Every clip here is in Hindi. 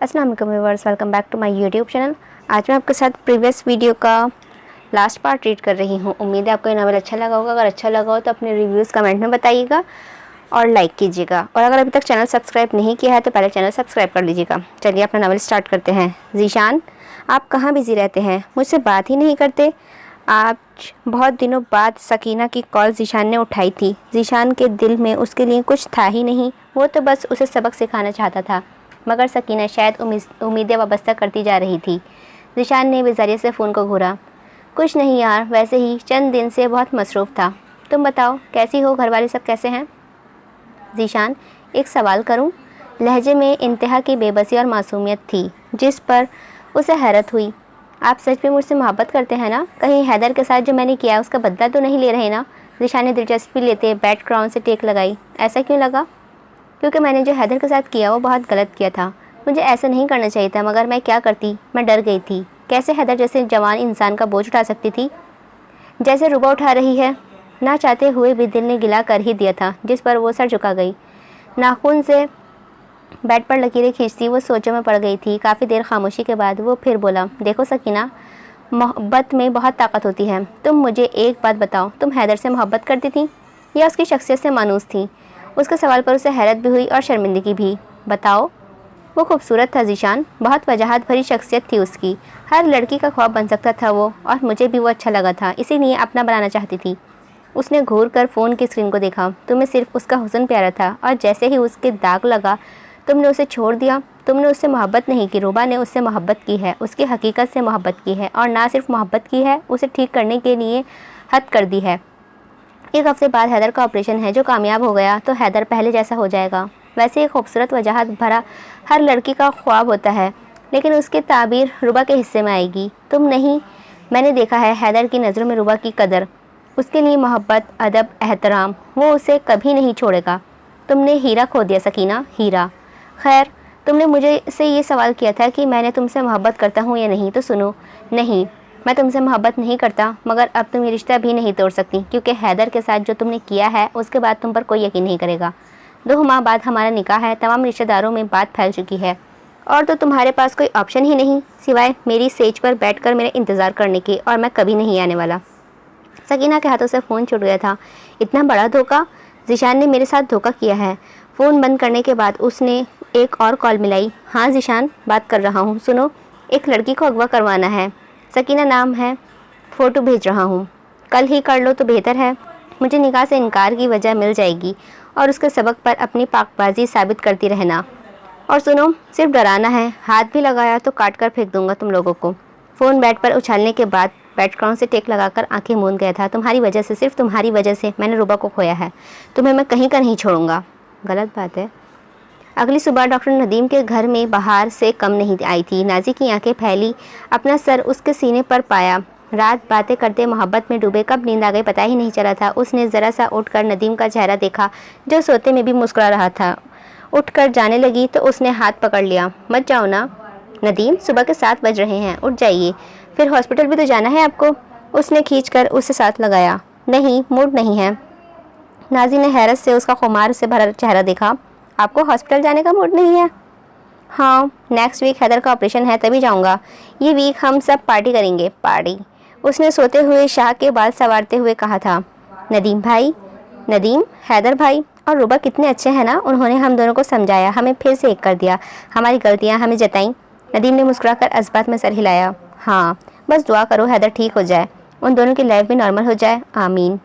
अस्सलाम वालेकुम viewers, welcome back to my YouTube channel. आज मैं आपके साथ प्रीवियस वीडियो का लास्ट पार्ट रीड कर रही हूँ। उम्मीद है आपको ये नावल अच्छा लगा होगा। अगर अच्छा लगा हो तो अपने रिव्यूज़ कमेंट में बताइएगा और लाइक कीजिएगा। और अगर अभी तक चैनल सब्सक्राइब नहीं किया है तो पहले चैनल सब्सक्राइब कर लीजिएगा। चलिए अपना नावल स्टार्ट करते हैं। ज़ीशान, आप कहाँ बिज़ी रहते हैं? मुझसे बात ही नहीं करते। आज बहुत दिनों बाद सकीना की कॉल ज़ीशान ने उठाई थी। ज़ीशान के दिल में उसके लिए कुछ था ही नहीं। वो तो बस उसे सबक सिखाना चाहता था, मगर सकीना शायद उम्मीदें वाबस्ता करती जा रही थी। ज़ीशान ने बेजारियत से फ़ोन को घूरा। कुछ नहीं यार, वैसे ही चंद दिन से बहुत मसरूफ़ था। तुम बताओ कैसी हो, घर वाले सब कैसे हैं? ज़ीशान, एक सवाल करूं? लहजे में इंतहा की बेबसी और मासूमियत थी जिस पर उसे हैरत हुई। आप सच में मुझसे मोहब्बत करते हैं ना? कहीं हैदर के साथ जो मैंने किया उसका बदला तो नहीं ले रहे ना? ज़ीशान ने दिलचस्पी लेते बैकग्राउंड से टेक लगाई। ऐसा क्यों लगा? क्योंकि मैंने जो हैदर के साथ किया वो बहुत गलत किया था। मुझे ऐसा नहीं करना चाहिए था, मगर मैं क्या करती? मैं डर गई थी। कैसे हैदर जैसे जवान इंसान का बोझ उठा सकती थी जैसे रुबा उठा रही है? ना चाहते हुए भी दिल ने गिला कर ही दिया था, जिस पर वो सर झुका गई। नाखून से बेड पर लकीरें खींचती वो सोचों में पड़ गई थी। काफ़ी देर खामोशी के बाद वो फिर बोला, देखो सकीना, मोहब्बत में बहुत ताकत होती है। तुम मुझे एक बात बताओ, तुम हैदर से मोहब्बत करती थी या उसकी शख्सियत से मानूस थी? उसके सवाल पर उसे हैरत भी हुई और शर्मिंदगी भी। बताओ। वो खूबसूरत था ज़ीशान, बहुत वजाहत भरी शख्सियत थी उसकी। हर लड़की का ख्वाब बन सकता था वो, और मुझे भी वो अच्छा लगा था, इसीलिए अपना बनाना चाहती थी। उसने घूर कर फ़ोन की स्क्रीन को देखा। तुम्हें सिर्फ उसका हुस्न प्यारा था, और जैसे ही उसके दाग लगा तुमने उसे छोड़ दिया। तुमने उससे मोहब्बत नहीं की, रुबा ने उससे मोहब्बत की है, उसकी हकीकत से मोहब्बत की है, और ना सिर्फ मोहब्बत की है, उसे ठीक करने के लिए हद कर दी है। एक हफ्ते बाद हैदर का ऑपरेशन है। जो कामयाब हो गया तो हैदर पहले जैसा हो जाएगा। वैसे एक खूबसूरत वजाहत भरा हर लड़की का ख्वाब होता है, लेकिन उसकी ताबीर रुबा के हिस्से में आएगी, तुम नहीं। मैंने देखा है हैदर की नज़रों में रुबा की कदर, उसके लिए मोहब्बत, अदब, एहतराम। वो उसे कभी नहीं छोड़ेगा। तुमने हीरा खो दिया सकीना, हीरा। खैर, तुमने मुझे से ये सवाल किया था कि मैंने तुमसे मोहब्बत करता हूँ या नहीं, तो सुनो। नहीं, मैं तुमसे मोहब्बत नहीं करता, मगर अब तुम ये रिश्ता भी नहीं तोड़ सकती, क्योंकि हैदर के साथ जो तुमने किया है उसके बाद तुम पर कोई यकीन नहीं करेगा। 2 माह बाद हमारा निकाह है, तमाम रिश्तेदारों में बात फैल चुकी है, और तो तुम्हारे पास कोई ऑप्शन ही नहीं सिवाय मेरी सेज पर बैठकर मेरा इंतज़ार करने के, और मैं कभी नहीं आने वाला। सकीना के हाथों से फ़ोन छूट गया था। इतना बड़ा धोखा? ज़ीशान ने मेरे साथ धोखा किया है। फ़ोन बंद करने के बाद उसने एक और कॉल मिलाई। हाँ ज़ीशान, बात कर रहा हूँ। सुनो, एक लड़की को अगवा करवाना है, सकीना नाम है, फ़ोटो भेज रहा हूँ। कल ही कर लो तो बेहतर है। मुझे निकाह से इनकार की वजह मिल जाएगी, और उसके सबक पर अपनी पाकबाजी साबित करती रहना। और सुनो, सिर्फ डराना है, हाथ भी लगाया तो काट कर फेंक दूंगा तुम लोगों को। फ़ोन बेड पर उछालने के बाद बैकग्राउंड से टेक लगाकर आंखें मूंद गया था। तुम्हारी वजह से, सिर्फ तुम्हारी वजह से मैंने रुबा को खोया है। तुम्हें मैं कहीं का नहीं छोड़ूंगा। गलत बात है। अगली सुबह डॉक्टर नदीम के घर में बाहर से कम नहीं आई थी। नाजी की आंखें फैली, अपना सर उसके सीने पर पाया। रात बातें करते मोहब्बत में डूबे, कब नींद आ गई पता ही नहीं चला था। उसने ज़रा सा उठकर नदीम का चेहरा देखा, जो सोते में भी मुस्कुरा रहा था। उठकर जाने लगी तो उसने हाथ पकड़ लिया। मत जाओ ना नदीम, सुबह के 7 बज रहे हैं, उठ जाइए, फिर हॉस्पिटल भी तो जाना है आपको। उसने खींचकर उसे साथ लगाया। नहीं, मूड नहीं है। नाजी ने हैरत से उसका खुमार से भरा चेहरा देखा। आपको हॉस्पिटल जाने का मूड नहीं है? हाँ, नेक्स्ट वीक हैदर का ऑपरेशन है, तभी जाऊंगा। ये वीक हम सब पार्टी करेंगे। पार्टी? उसने सोते हुए शाह के बाल संवारते हुए कहा था। नदीम भाई, नदीम, हैदर भाई और रुबा कितने अच्छे हैं ना। उन्होंने हम दोनों को समझाया, हमें फिर से एक कर दिया, हमारी गलतियाँ हमें जताईं। नदीम ने मुस्कुराकर अस्बात में सर हिलाया। हाँ, बस दुआ करो हैदर ठीक हो जाए, उन दोनों की लाइफ भी नॉर्मल हो जाए। आमीन।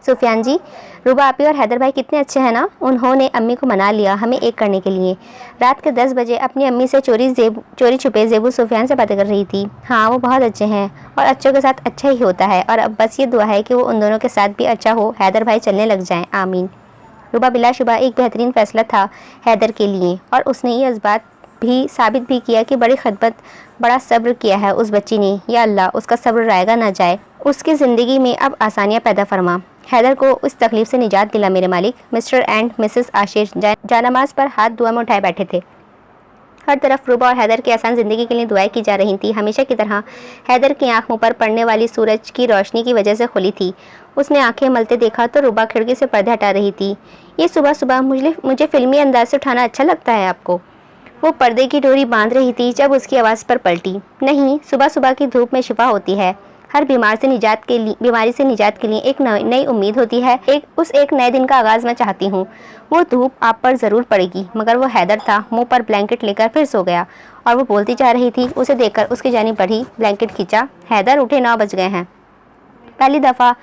सुफियान जी, रुबा आपी और हैदर भाई कितने अच्छे हैं ना। उन्होंने अम्मी को मना लिया हमें एक करने के लिए। रात के 10 बजे अपनी अम्मी से चोरी छुपे ज़ेबू सुफियान से बातें कर रही थी। हाँ, वो बहुत अच्छे हैं, और अच्छों के साथ अच्छा ही होता है, और अब बस ये दुआ है कि वो उन दोनों के साथ भी अच्छा हो, हैदर भाई चलने लग जाएं। आमीन। रुबा बिलाशुबा एक बेहतरीन फ़ैसला था हैदर के लिए, और उसने ये इस बात भी साबित भी किया कि बड़ी खिदमत, बड़ा सब्र किया है उस बच्ची ने। या अल्लाह, उसका सब्र रायगा ना जाए, उसकी ज़िंदगी में अब आसानियाँ पैदा फरमा। हैदर को उस तकलीफ़ से निजात दिला मेरे मालिक। मिस्टर एंड मिसेस आशीष जानमाज पर हाथ दुआ में उठाए बैठे थे। हर तरफ रुबा और हैदर की आसान ज़िंदगी के लिए दुआएं की जा रही थी। हमेशा की तरह हैदर की आंख मुँह पर पड़ने वाली सूरज की रोशनी की वजह से खुली थी। उसने आंखें मलते देखा तो रुबा खिड़की से पर्दे हटा रही थी। ये सुबह सुबह मुझे फिल्मी अंदाज से उठाना अच्छा लगता है आपको? वो पर्दे की डोरी बांध रही थी जब उसकी आवाज़ पर पलटी। नहीं, सुबह सुबह की धूप में शिफा होती है। हर बीमारी से निजात के लिए एक नई उम्मीद होती है। एक नए दिन का आगाज़ मैं चाहती हूँ। वो धूप आप पर ज़रूर पड़ेगी। मगर वो हैदर था। मुंह पर ब्लैंकेट लेकर फिर सो गया और वो बोलती जा रही थी। उसे देखकर उसकी जानिब बढ़ी, ब्लैंकेट खींचा। हैदर उठे, 9 बज गए हैं। पहली दफ़ा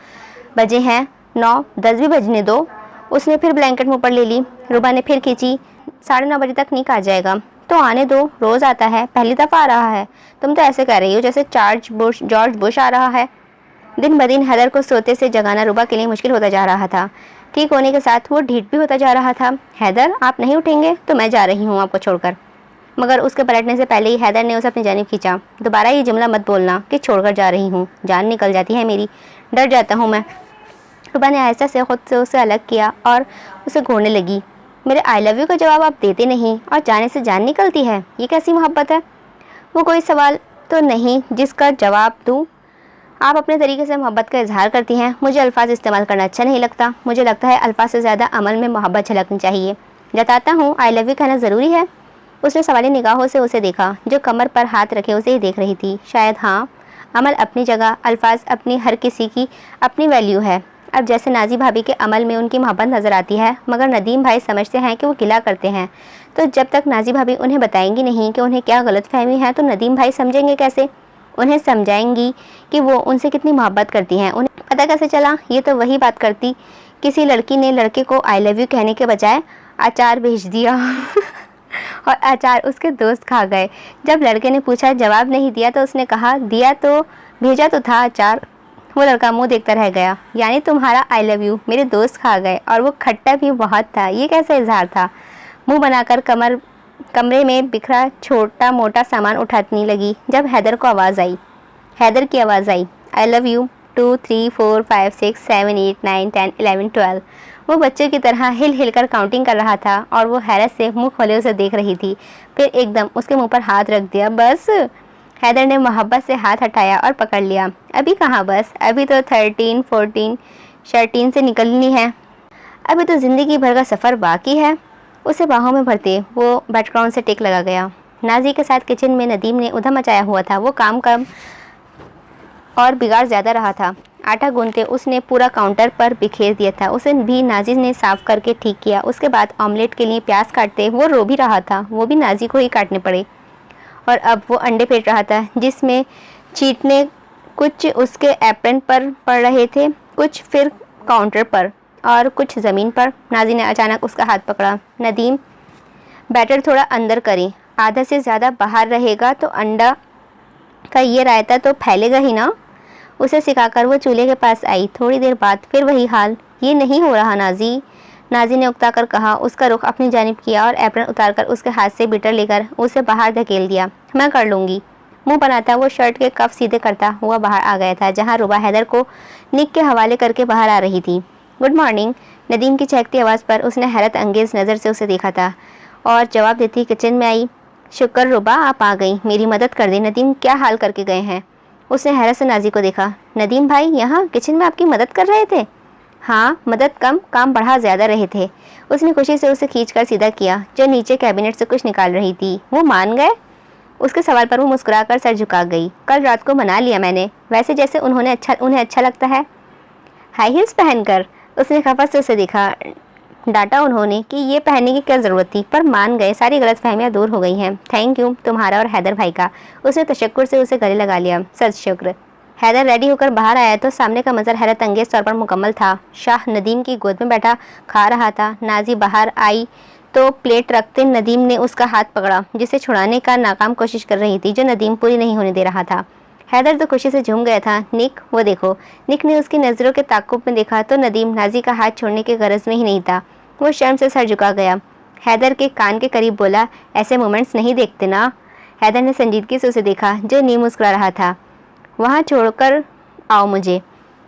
बजे हैं 9, 10 भी बजने दो। उसने फिर ब्लैंकेट मुँह पर ले ली। रुबा ने फिर खींची। 9:30 बजे तक निक आ जाएगा। तो आने दो, रोज़ आता है, पहली दफ़ा आ रहा है। तुम तो ऐसे कह रही हो जैसे जॉर्ज बुश आ रहा है। दिन ब दिन हैदर को सोते से जगाना रुबा के लिए मुश्किल होता जा रहा था। ठीक होने के साथ वो ढीठ भी होता जा रहा था। हैदर, आप नहीं उठेंगे तो मैं जा रही हूँ आपको छोड़कर। मगर उसके पलटने से पहले ही हैदर ने उसे अपनी जानिब खींचा। दोबारा ये जुमला मत बोलना कि छोड़कर जा रही हूँ, जान निकल जाती है मेरी, डर जाता हूँ मैं। रुबा ने आहिस्ता से खुद से उसे अलग किया और उसे घूरने लगी। मेरे आई लव यू का जवाब आप देते नहीं और जाने से जान निकलती है, ये कैसी मोहब्बत है? वो कोई सवाल तो नहीं जिसका जवाब दूँ। आप अपने तरीके से मोहब्बत का इजहार करती हैं। मुझे अल्फाज इस्तेमाल करना अच्छा नहीं लगता। मुझे लगता है अल्फाज से ज़्यादा अमल में मोहब्बत झलकनी चाहिए। जताता हूँ, आई लव यू कहना ज़रूरी है। उसने सवाली निगाहों से उसे देखा। जो कमर पर हाथ रखे उसे ही देख रही थी। शायद हाँ, अमल अपनी जगह, अल्फाज अपनी, हर किसी की अपनी वैल्यू है। अब जैसे नाजी भाभी के अमल में उनकी मोहब्बत नज़र आती है, मगर नदीम भाई समझते हैं कि वो गिला करते हैं। तो जब तक नाजी भाभी उन्हें बताएंगी नहीं कि उन्हें क्या गलतफहमी है, तो नदीम भाई समझेंगे कैसे? उन्हें समझाएंगी कि वो उनसे कितनी मोहब्बत करती हैं। उन्हें पता कैसे चला? ये तो वही बात करती, किसी लड़की ने लड़के को आई लव यू कहने के बजाय अचार भेज दिया और अचार उसके दोस्त खा गए। जब लड़के ने पूछा, जवाब नहीं दिया, तो उसने कहा, दिया तो भेजा तो था अचार। वो लड़का मुंह देखता रह गया। यानी तुम्हारा आई लव यू मेरे दोस्त खा गए, और वो खट्टा भी बहुत था। ये कैसा इजहार था? मुंह बनाकर कमरे में बिखरा छोटा मोटा सामान उठाने लगी जब हैदर की आवाज़ आई, आई लव यू 2 3 4 5 6 7 8 9 10 11 12। वो बच्चे की तरह हिल हिल कर काउंटिंग कर रहा था और वो हैरत से मुंह खोले उसे देख रही थी। फिर एकदम उसके मुंह पर हाथ रख दिया। बस। हैदर ने मोहब्बत से हाथ हटाया और पकड़ लिया। अभी कहाँ बस, अभी तो 13 14 13 से निकलनी है। अभी तो ज़िंदगी भर का सफ़र बाकी है। उसे बाहों में भरते वो बैकग्राउंड से टेक लगा गया। नाजी के साथ किचन में नदीम ने उधम मचाया हुआ था। वो काम कम और बिगाड़ ज़्यादा रहा था। आटा गूंथते उसने पूरा काउंटर पर बिखेर दिया था। उसे भी नाजी ने साफ़ करके ठीक किया। उसके बाद ऑमलेट के लिए प्याज काटते वो रो भी रहा था। वो भी नाजी को ही काटने पड़े। और अब वो अंडे फेंट रहा था, जिसमें चीटने कुछ उसके एप्रन पर पड़ रहे थे, कुछ फिर काउंटर पर और कुछ ज़मीन पर। नाजी ने अचानक उसका हाथ पकड़ा। नदीम, बैटर थोड़ा अंदर करें, आधा से ज़्यादा बाहर रहेगा तो अंडा का ये रायता तो फैलेगा ही ना। उसे सिखाकर वो चूल्हे के पास आई। थोड़ी देर बाद फिर वही हाल। ये नहीं हो रहा नाजी ने उकता कर कहा। उसका रुख अपनी जानिब किया और एप्रन उतारकर उसके हाथ से बीटर लेकर उसे बाहर धकेल दिया। मैं कर लूँगी। मुंह बनाता वो शर्ट के कफ सीधे करता हुआ बाहर आ गया था, जहाँ रुबा हैदर को निक के हवाले करके बाहर आ रही थी। Good morning. नदीम की चहकती आवाज़ पर उसने हैरत अंगेज़ नज़र से उसे देखा था और जवाब देती किचन में आई। शुक्र रुबा, आप आ गई, मेरी मदद कर दी। नदीम क्या हाल करके गए हैं? उसने हैरत से नाजी को देखा। नदीम भाई यहाँ किचन में आपकी मदद कर रहे थे? हाँ, मदद कम, काम बढ़ा ज़्यादा रहे थे। उसने खुशी से उसे खींचकर सीधा किया, जो नीचे कैबिनेट से कुछ निकाल रही थी। वो मान गए? उसके सवाल पर वो मुस्कुराकर सर झुका गई। कल रात को मना लिया मैंने, वैसे जैसे उन्हें अच्छा लगता है हाई हील्स पहनकर। उसने खफत से उसे देखा। डांटा उन्होंने कि ये पहनने की क्या ज़रूरत थी, पर मान गए। सारी गलतफहमियां दूर हो गई हैं। थैंक यू तुम्हारा और हैदर भाई का। उसने तशक्कुर से उसे गले लगा लिया। सच शुक्र। हैदर रेडी होकर बाहर आया तो सामने का मंजर हैरत अंगेज तौर पर मुकम्मल था। शाह नदीम की गोद में बैठा खा रहा था। नाजी बाहर आई तो प्लेट रखते नदीम ने उसका हाथ पकड़ा, जिसे छुड़ाने का नाकाम कोशिश कर रही थी, जो नदीम पूरी नहीं होने दे रहा था। हैदर तो खुशी से झूम गया था। निक, वो देखो। निक ने उसकी नज़रों के ताक़ुब में देखा तो नदीम नाजी का हाथ छोड़ने के गरज में ही नहीं था। वो शर्म से सर झुका गया। हैदर के कान के करीब बोला, ऐसे मोमेंट्स नहीं देखते ना। हैदर ने संजीदगी से उसे देखा, जो नीम मुस्कुरा रहा था। वहाँ छोड़कर आओ मुझे।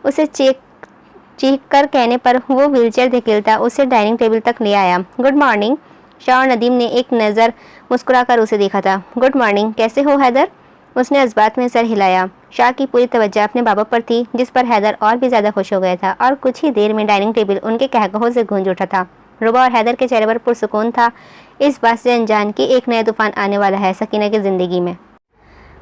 उसे चीख कर कहने पर वो व्हीलचेयर धकेलता उसे डाइनिंग टेबल तक ले आया। Good morning. शाह और नदीम ने एक नज़र मुस्कुराकर उसे देखा था। गुड मॉर्निंग, कैसे हो हैदर? उसने इस्बात में सर हिलाया। शाह की पूरी तवज्जो अपने बाबा पर थी, जिस पर हैदर और भी ज़्यादा खुश हो गया था, और कुछ ही देर में डाइनिंग टेबल उनके कहकहों से गूंज उठा था। रुबा और हैदर के चेहरे पर पुरसुकून था। इस बात से अनजान कि एक नया तूफान आने वाला है सकीना की ज़िंदगी में।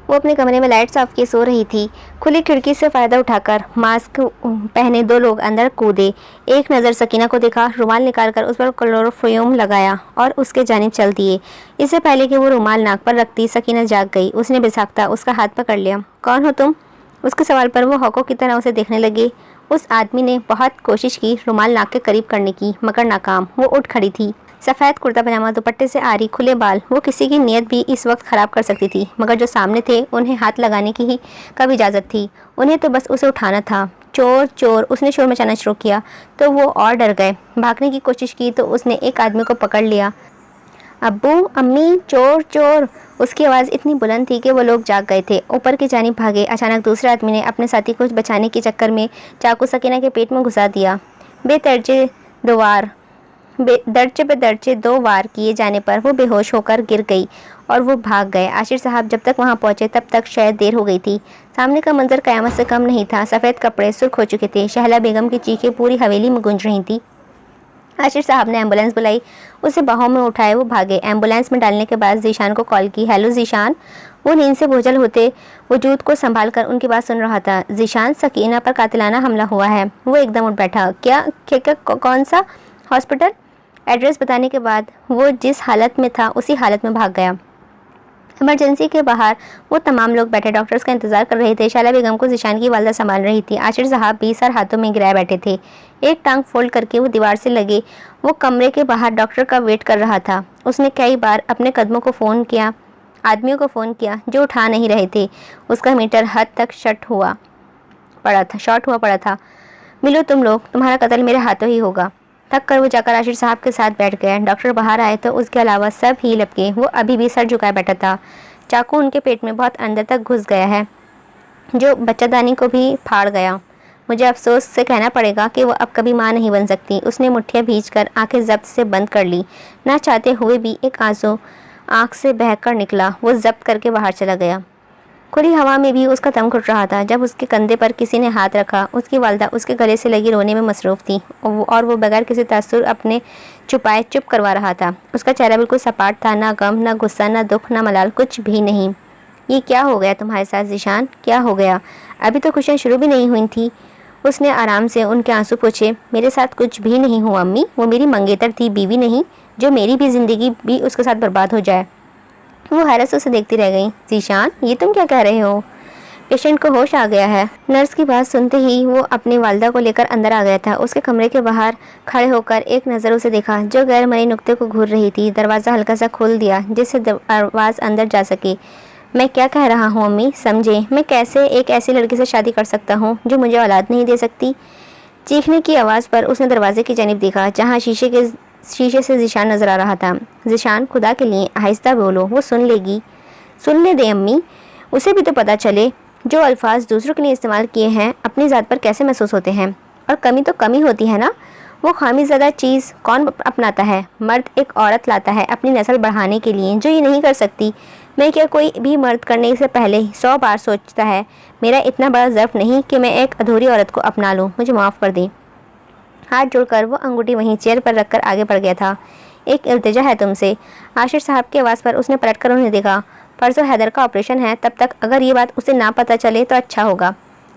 वो अपने कमरे में लाइट्स ऑफ किए सो रही थी। खुली खिड़की से फ़ायदा उठाकर मास्क पहने 2 लोग अंदर कूदे। एक नज़र सकीना को देखा, रुमाल निकालकर उस पर क्लोरोफॉर्म लगाया और उसके जानिब चल दिए। इससे पहले कि वो रुमाल नाक पर रखती, सकीना जाग गई। उसने बेसाख्ता उसका हाथ पकड़ लिया। कौन हो तुम? उसके सवाल पर वो हौकों की तरह उसे देखने लगी। उस आदमी ने बहुत कोशिश की रुमाल नाक के करीब करने की, मगर नाकाम। वो उठ खड़ी थी। सफ़ेद कुर्ता पजामा, दुपट्टे से आरी, खुले बाल। वो किसी की नीयत भी इस वक्त ख़राब कर सकती थी, मगर जो सामने थे उन्हें हाथ लगाने की ही कब इजाज़त थी। उन्हें तो बस उसे उठाना था। चोर चोर, उसने शोर मचाना शुरू किया तो वो और डर गए। भागने की कोशिश की तो उसने एक आदमी को पकड़ लिया। अब्बू, अम्मी, चोर चोर। उसकी आवाज़ इतनी बुलंद थी कि वो लोग जाग गए थे। ऊपर की जानिब भागे। अचानक दूसरे आदमी ने अपने साथी को बचाने के चक्कर में चाकू सकीना के पेट में घुसा दिया। बेदर्जे पे दर्जे 2 वार किए जाने पर वो बेहोश होकर गिर गई और वो भाग गए। आशिर साहब जब तक वहाँ पहुँचे तब तक शायद देर हो गई थी। सामने का मंजर कयामत से कम नहीं था। सफ़ेद कपड़े सुर्ख हो चुके थे। शहला बेगम की चीखें पूरी हवेली में गूंज रही थी। आशिर साहब ने एम्बुलेंस बुलाई, उसे बाहों में उठाए वो भागे। एम्बुलेंस में डालने के बाद जीशान को कॉल की। हेलो जीशान। वो नींद से बोझल होते वजूद को संभाल कर उनकी बात सुन रहा था। जीशान, सकीना पर कातिलाना हमला हुआ है। वो एकदम उठ बैठा। क्या? कौन सा हॉस्पिटल? एड्रेस बताने के बाद वो जिस हालत में था उसी हालत में भाग गया। इमरजेंसी के बाहर वो तमाम लोग बैठे डॉक्टर्स का इंतजार कर रहे थे। शाला बेगम को जीशान की वालदा संभाल रही थी। आशिर साहब भी सर हाथों में गिराए बैठे थे। एक टांग फोल्ड करके वो दीवार से लगे वो कमरे के बाहर डॉक्टर का वेट कर रहा था। उसने कई बार अपने कदमों को फ़ोन किया, आदमियों को फ़ोन किया जो उठा नहीं रहे थे। उसका मीटर हद तक शॉर्ट हुआ पड़ा था। मिलो तुम लोग, तुम्हारा कत्ल मेरे हाथों ही होगा। थक कर वो जाकर आशिर साहब के साथ बैठ गया। डॉक्टर बाहर आए तो उसके अलावा सब ही लपके। वो अभी भी सर झुकाए बैठा था। चाकू उनके पेट में बहुत अंदर तक घुस गया है, जो बच्चादानी को भी फाड़ गया। मुझे अफसोस से कहना पड़ेगा कि वो अब कभी माँ नहीं बन सकती। उसने मुठ्ठियाँ भींचकर आंखें जब्त से बंद कर ली। ना चाहते हुए भी एक आंसू आँख से बहकर निकला। वो जब्त करके बाहर चला गया। खुली हवा में भी उसका दम घुट रहा था। जब उसके कंधे पर किसी ने हाथ रखा, उसकी वालदा उसके गले से लगी रोने में मसरूफ़ थी और वो बगैर किसी तासुर अपने छुपाए चुप करवा रहा था। उसका चेहरा बिल्कुल सपाट था। ना गम, ना गुस्सा, ना दुख, ना मलाल, कुछ भी नहीं। ये क्या हो गया तुम्हारे साथ जीशान? क्या हो गया? अभी तो खुशियाँ शुरू भी नहीं हुई थी। उसने आराम से उनके आंसू पोंछे। मेरे साथ कुछ भी नहीं हुआ अम्मी। वो मेरी मंगेतर थी, बीवी नहीं जो मेरी भी ज़िंदगी भी उसके साथ बर्बाद हो जाए। वो हैरत से उसे देखती रह गई। जीशान, ये तुम क्या कह रहे हो? पेशेंट को होश आ गया है। नर्स की बात सुनते ही वो अपनी वालदा को लेकर अंदर आ गया था। उसके कमरे के बाहर खड़े होकर एक नज़र उसे देखा जो गैर मरी नुक्ते को घूर रही थी। दरवाज़ा हल्का सा खोल दिया जिससे आवाज़ अंदर जा सके। मैं क्या कह रहा हूँ अम्मी, समझे? मैं कैसे एक ऐसी लड़की से शादी कर सकता हूँ जो मुझे औलाद नहीं दे सकती? चीखने की आवाज़ पर उसने दरवाजे की जानिब देखा जहाँ शीशे से जीशान नजर आ रहा था। जीशान, खुदा के लिए आहिस्ता बोलो, वो सुन लेगी। सुनने दे अम्मी, उसे भी तो पता चले जो अल्फाज दूसरों के लिए इस्तेमाल किए हैं अपनी ज़ात पर कैसे महसूस होते हैं। और कमी तो कमी होती है ना। वो खामिज़दा चीज़ कौन अपनाता है? मर्द एक औरत लाता है अपनी नस्ल बढ़ाने के लिए जो ये नहीं कर सकती। मैं क्या कोई भी मर्द करने से पहले 100 बार सोचता है? मेरा इतना बड़ा ज़र्फ नहीं कि मैं एक अधूरी औरत को अपना लूँ। मुझे माफ़ कर दें। हाथ जोड़कर वो अंगूठी वहीं चेयर पर रखकर आगे बढ़ गया था। एक इल्तिजा है तुमसे। आशिर साहब की आवाज़ पर उसने पलटकर उन्हें देखा। परसों हैदर का ऑपरेशन है, तब तक अगर ये बात उसे ना पता चले तो अच्छा होगा।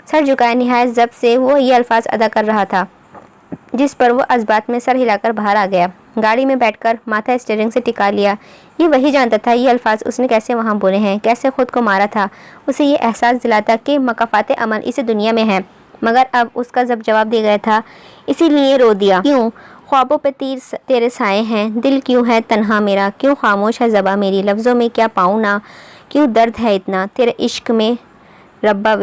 सर झुकाए निहायत जब्त से वो ये अल्फाज अदा कर रहा था जिस पर वो अज़बात में सर हिलाकर बाहर आ गया। गाड़ी में बैठकर माथा स्टीयरिंग से टिका लिया। ये वही जानता था ये अल्फाज उसने कैसे वहाँ बोले हैं, कैसे खुद को मारा था। उसे ये एहसास दिलाता कि मकाफात अमल इसी दुनिया में है, मगर अब उसका जब जवाब दे गया था इसीलिए रो दिया। क्यों ख्वाबों पे तेरे साए हैं, दिल क्यों है तन्हा मेरा, क्यों खामोश है ज़बा मेरी, लफ्ज़ों में क्या पाऊँ ना, क्यों दर्द है इतना तेरे इश्क में, रब्बा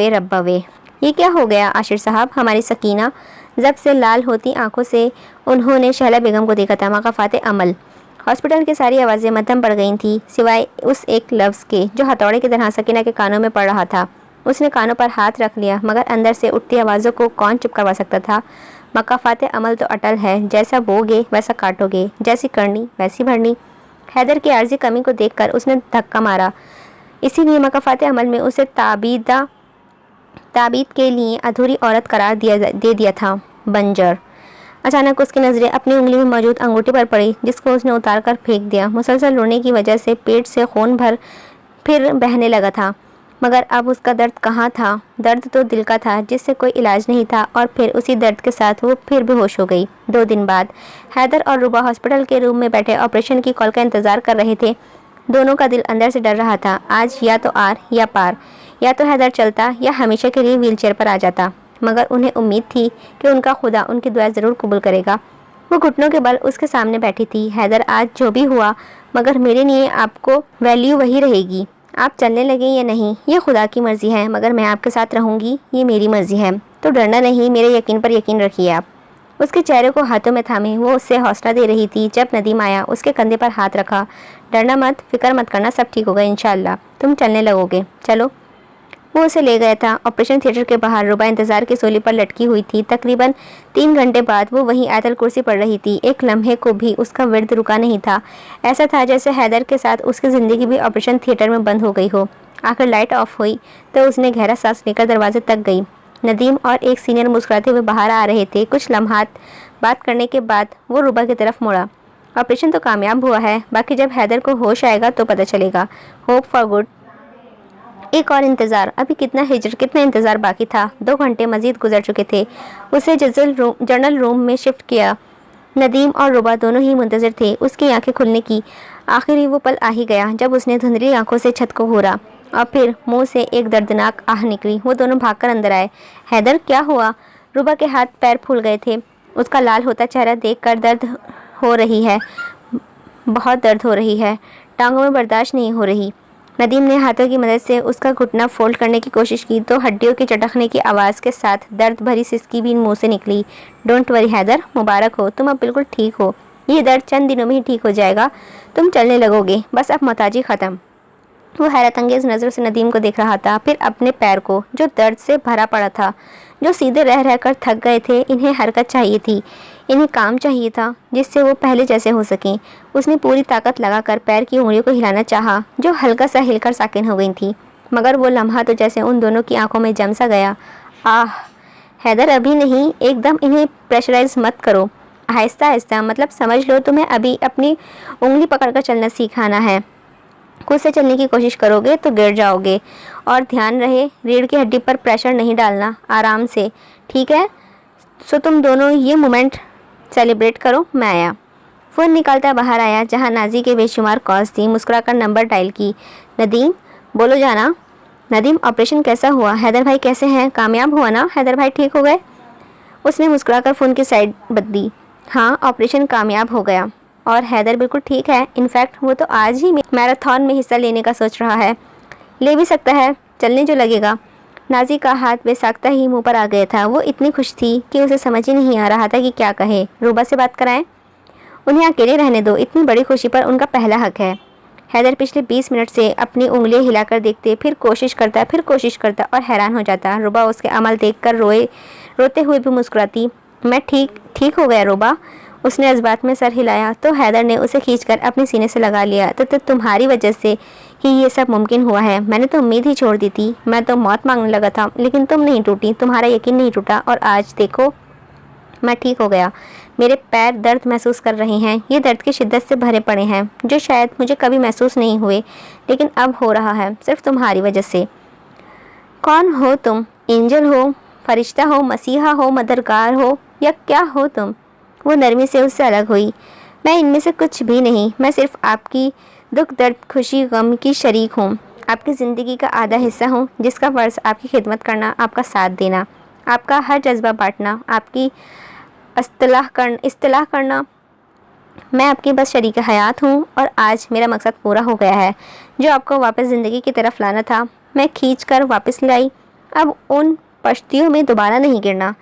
वे। ये क्या हो गया आशिर साहब? हमारी सकीना। जब से लाल होती आंखों से उन्होंने शहला बेगम को देखा था। मकाफात अमल। हॉस्पिटल की सारी आवाज़ें मद्धम पड़ गई थीं सिवाय उस एक लफ्ज़ के जो हथौड़े की तरह सकीना के कानों में पड़ रहा था। उसने कानों पर हाथ रख लिया, मगर अंदर से उठती आवाज़ों को कौन चुप करवा सकता था। मकाफात अमल तो अटल है, जैसा बोगे वैसा काटोगे, जैसी करनी वैसी भरनी। हैदर की आर्जी कमी को देखकर उसने धक्का मारा। इसीलिए मकाफात अमल में उसे ताबीद के लिए अधूरी औरत करार दे दिया था, बंजर। अचानक उसकी नज़रें अपनी उंगली में मौजूद अंगूठी पर पड़ी, जिसको उसने उतार कर फेंक दिया। मुसलसल रोने की वजह से पेट से खून फिर बहने लगा था, मगर अब उसका दर्द कहाँ था? दर्द तो दिल का था, जिससे कोई इलाज नहीं था। और फिर उसी दर्द के साथ वो फिर बेहोश हो गई। 2 दिन बाद हैदर और रुबा हॉस्पिटल के रूम में बैठे ऑपरेशन की कॉल का इंतज़ार कर रहे थे। दोनों का दिल अंदर से डर रहा था। आज या तो आर या पार, या तो हैदर चलता या हमेशा के लिए व्हीलचेयर पर आ जाता। मगर उन्हें उम्मीद थी कि उनका खुदा उनकी दुआ ज़रूर कबूल करेगा। वो घुटनों के बल उसके सामने बैठी थी। हैदर, आज जो भी हुआ, मगर मेरे लिए आपको वैल्यू वही रहेगी। आप चलने लगे या नहीं, ये खुदा की मर्ज़ी है, मगर मैं आपके साथ रहूँगी, ये मेरी मर्ज़ी है। तो डरना नहीं, मेरे यकीन पर यकीन रखिए आप। उसके चेहरे को हाथों में थामे वो उससे हौसला दे रही थी। जब नदीम आया, उसके कंधे पर हाथ रखा। डरना मत, फिक्र मत करना, सब ठीक होगा इंशाअल्लाह। तुम चलने लगोगे, चलो। वो उसे ले गया था। ऑपरेशन थिएटर के बाहर रुबा इंतज़ार की सोली पर लटकी हुई थी। तकरीबन 3 घंटे बाद वो वहीं आयतल कुर्सी पढ़ रही थी। एक लम्हे को भी उसका विर्द रुका नहीं था। ऐसा था जैसे हैदर के साथ उसकी ज़िंदगी भी ऑपरेशन थिएटर में बंद हो गई हो। आखिर लाइट ऑफ हुई तो उसने गहरा सांस लेकर दरवाजे तक गई। नदीम और एक सीनियर मुस्कुराते हुए बाहर आ रहे थे। कुछ लम्हात बात करने के बाद वो रुबा की तरफ मुड़ा। ऑपरेशन तो कामयाब हुआ है, बाकी जब हैदर को होश आएगा तो पता चलेगा। Hope for good. एक और इंतज़ार। अभी कितना इंतज़ार बाकी था। 2 घंटे मजीद गुजर चुके थे। उसे जनरल रूम में शिफ्ट किया। नदीम और रुबा दोनों ही मुंतज़िर थे उसकी आंखें खुलने की। आखिर वो पल आ ही गया जब उसने धुंधली आंखों से छत को घूरा और फिर मुंह से एक दर्दनाक आह निकली। वो दोनों भागकर अंदर आए। हैदर, क्या हुआ? रुबा के हाथ पैर फूल गए थे। उसका लाल होता चेहरा देखकर दर्द हो रही है, बहुत दर्द हो रही है, टांगों में बर्दाश्त नहीं हो रही। नदीम ने हाथों की मदद से उसका घुटना फोल्ड करने की कोशिश की तो हड्डियों के चटकने की आवाज़ के साथ दर्द भरी सिसकी भी मुंह से निकली। डोंट वरी हैदर, मुबारक हो, तुम अब बिल्कुल ठीक हो। ये दर्द चंद दिनों में ही ठीक हो जाएगा। तुम चलने लगोगे, बस अब मोहताजी ख़त्म। वो हैरत अंगेज़ नज़रों से नदीम को देख रहा था, फिर अपने पैर को जो दर्द से भरा पड़ा था, जो सीधे रह रहकर थक गए थे। इन्हें हरकत चाहिए थी, इन्हें काम चाहिए था जिससे वो पहले जैसे हो सकें। उसने पूरी ताकत लगाकर पैर की उंगलियों को हिलाना चाहा, जो हल्का सा हिलकर साकिन हो गई थी। मगर वो लम्हा तो जैसे उन दोनों की आंखों में जम सा गया। आह हैदर, अभी नहीं, एकदम इन्हें प्रेशराइज मत करो, आहिस्ता आहिस्ता। मतलब समझ लो, तुम्हें अभी अपनी उंगली पकड़कर चलना सीखाना है। खुद से चलने की कोशिश करोगे तो गिर जाओगे। और ध्यान रहे, रीढ़ की हड्डी पर प्रेशर नहीं डालना, आराम से, ठीक है? सो तुम दोनों ये मोमेंट सेलिब्रेट करो। मैं आया। फ़ोन निकालता बाहर आया जहां नाजी के बेशुमार कॉल्स थी। मुस्कुराकर नंबर डायल की। नदीम, बोलो जाना। नदीम, ऑपरेशन कैसा हुआ? हैदर भाई कैसे हैं? कामयाब हुआ ना? हैदर भाई ठीक हो गए? उसने मुस्कुराकर फ़ोन की साइड बदली। हाँ, ऑपरेशन कामयाब हो गया और हैदर बिल्कुल ठीक है। इनफैक्ट वो तो आज ही मैराथन में हिस्सा लेने का सोच रहा है। ले भी सकता है, चलने जो लगेगा। नाजी का हाथ बेसाख्ता ही मुंह पर आ गया था। वो इतनी खुश थी कि उसे समझ ही नहीं आ रहा था कि क्या कहे। रुबा से बात कराएं? उन्हें अकेले रहने दो, इतनी बड़ी खुशी पर उनका पहला हक है। हैदर पिछले 20 मिनट से अपनी उंगलियां हिलाकर देखते, फिर कोशिश करता और हैरान हो जाता। रुबा उसके अमल देखकर रोते हुए भी मुस्कुराती। मैं ठीक हो गया रुबा। उसने इस बात में सर हिलाया तो हैदर ने उसे खींचकर अपने सीने से लगा लिया। तो तुम्हारी वजह से ही ये सब मुमकिन हुआ है। मैंने तो उम्मीद ही छोड़ दी थी, मैं तो मौत मांगने लगा था, लेकिन तुम नहीं टूटी, तुम्हारा यकीन नहीं टूटा और आज देखो मैं ठीक हो गया। मेरे पैर दर्द महसूस कर रहे हैं, ये दर्द की शिद्दत से भरे पड़े हैं, जो शायद मुझे कभी महसूस नहीं हुए, लेकिन अब हो रहा है, सिर्फ तुम्हारी वजह से। कौन हो तुम? एंजल हो, फरिश्ता हो, मसीहा हो, मदरगार हो, या क्या हो तुम? वो नरमी से उससे अलग हुई। मैं इनमें से कुछ भी नहीं, मैं सिर्फ आपकी दुख दर्द खुशी गम की शरीक हूँ, आपकी ज़िंदगी का आधा हिस्सा हूँ, जिसका फ़र्ज़ आपकी खिदमत करना, आपका साथ देना, आपका हर जज्बा बांटना, आपकी इस्तेलाह करना। मैं आपकी बस शरीक हयात हूँ और आज मेरा मकसद पूरा हो गया है। जो आपको वापस ज़िंदगी की तरफ लाना था, मैं खींच कर वापस लाई। अब उन पश्तियों में दोबारा नहीं गिरना।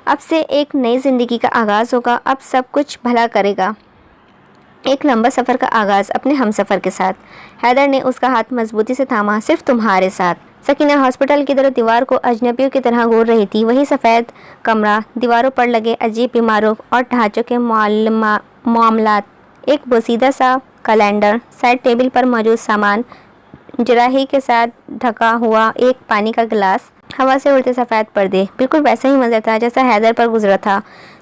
अब से एक नई ज़िंदगी का आगाज़ होगा। अब सब कुछ भला करेगा। एक लंबा सफ़र का आगाज़ अपने हमसफ़र के साथ। हैदर ने उसका हाथ मजबूती से थामा। सिर्फ तुम्हारे साथ। सकीना हॉस्पिटल की तरह दीवार को अजनबियों की तरह घूर रही थी। वही सफ़ेद कमरा, दीवारों पर लगे अजीब बीमारों और ढांचों के मामलात, एक बोसीदा सा कैलेंडर, साइड टेबल पर मौजूद सामान, जराही के साथ ढका हुआ एक पानी का गिलास, हवा से उड़ते सफ़ेद पर्दे। बिल्कुल वैसा ही मंजर था जैसा हैदर पर गुजरा था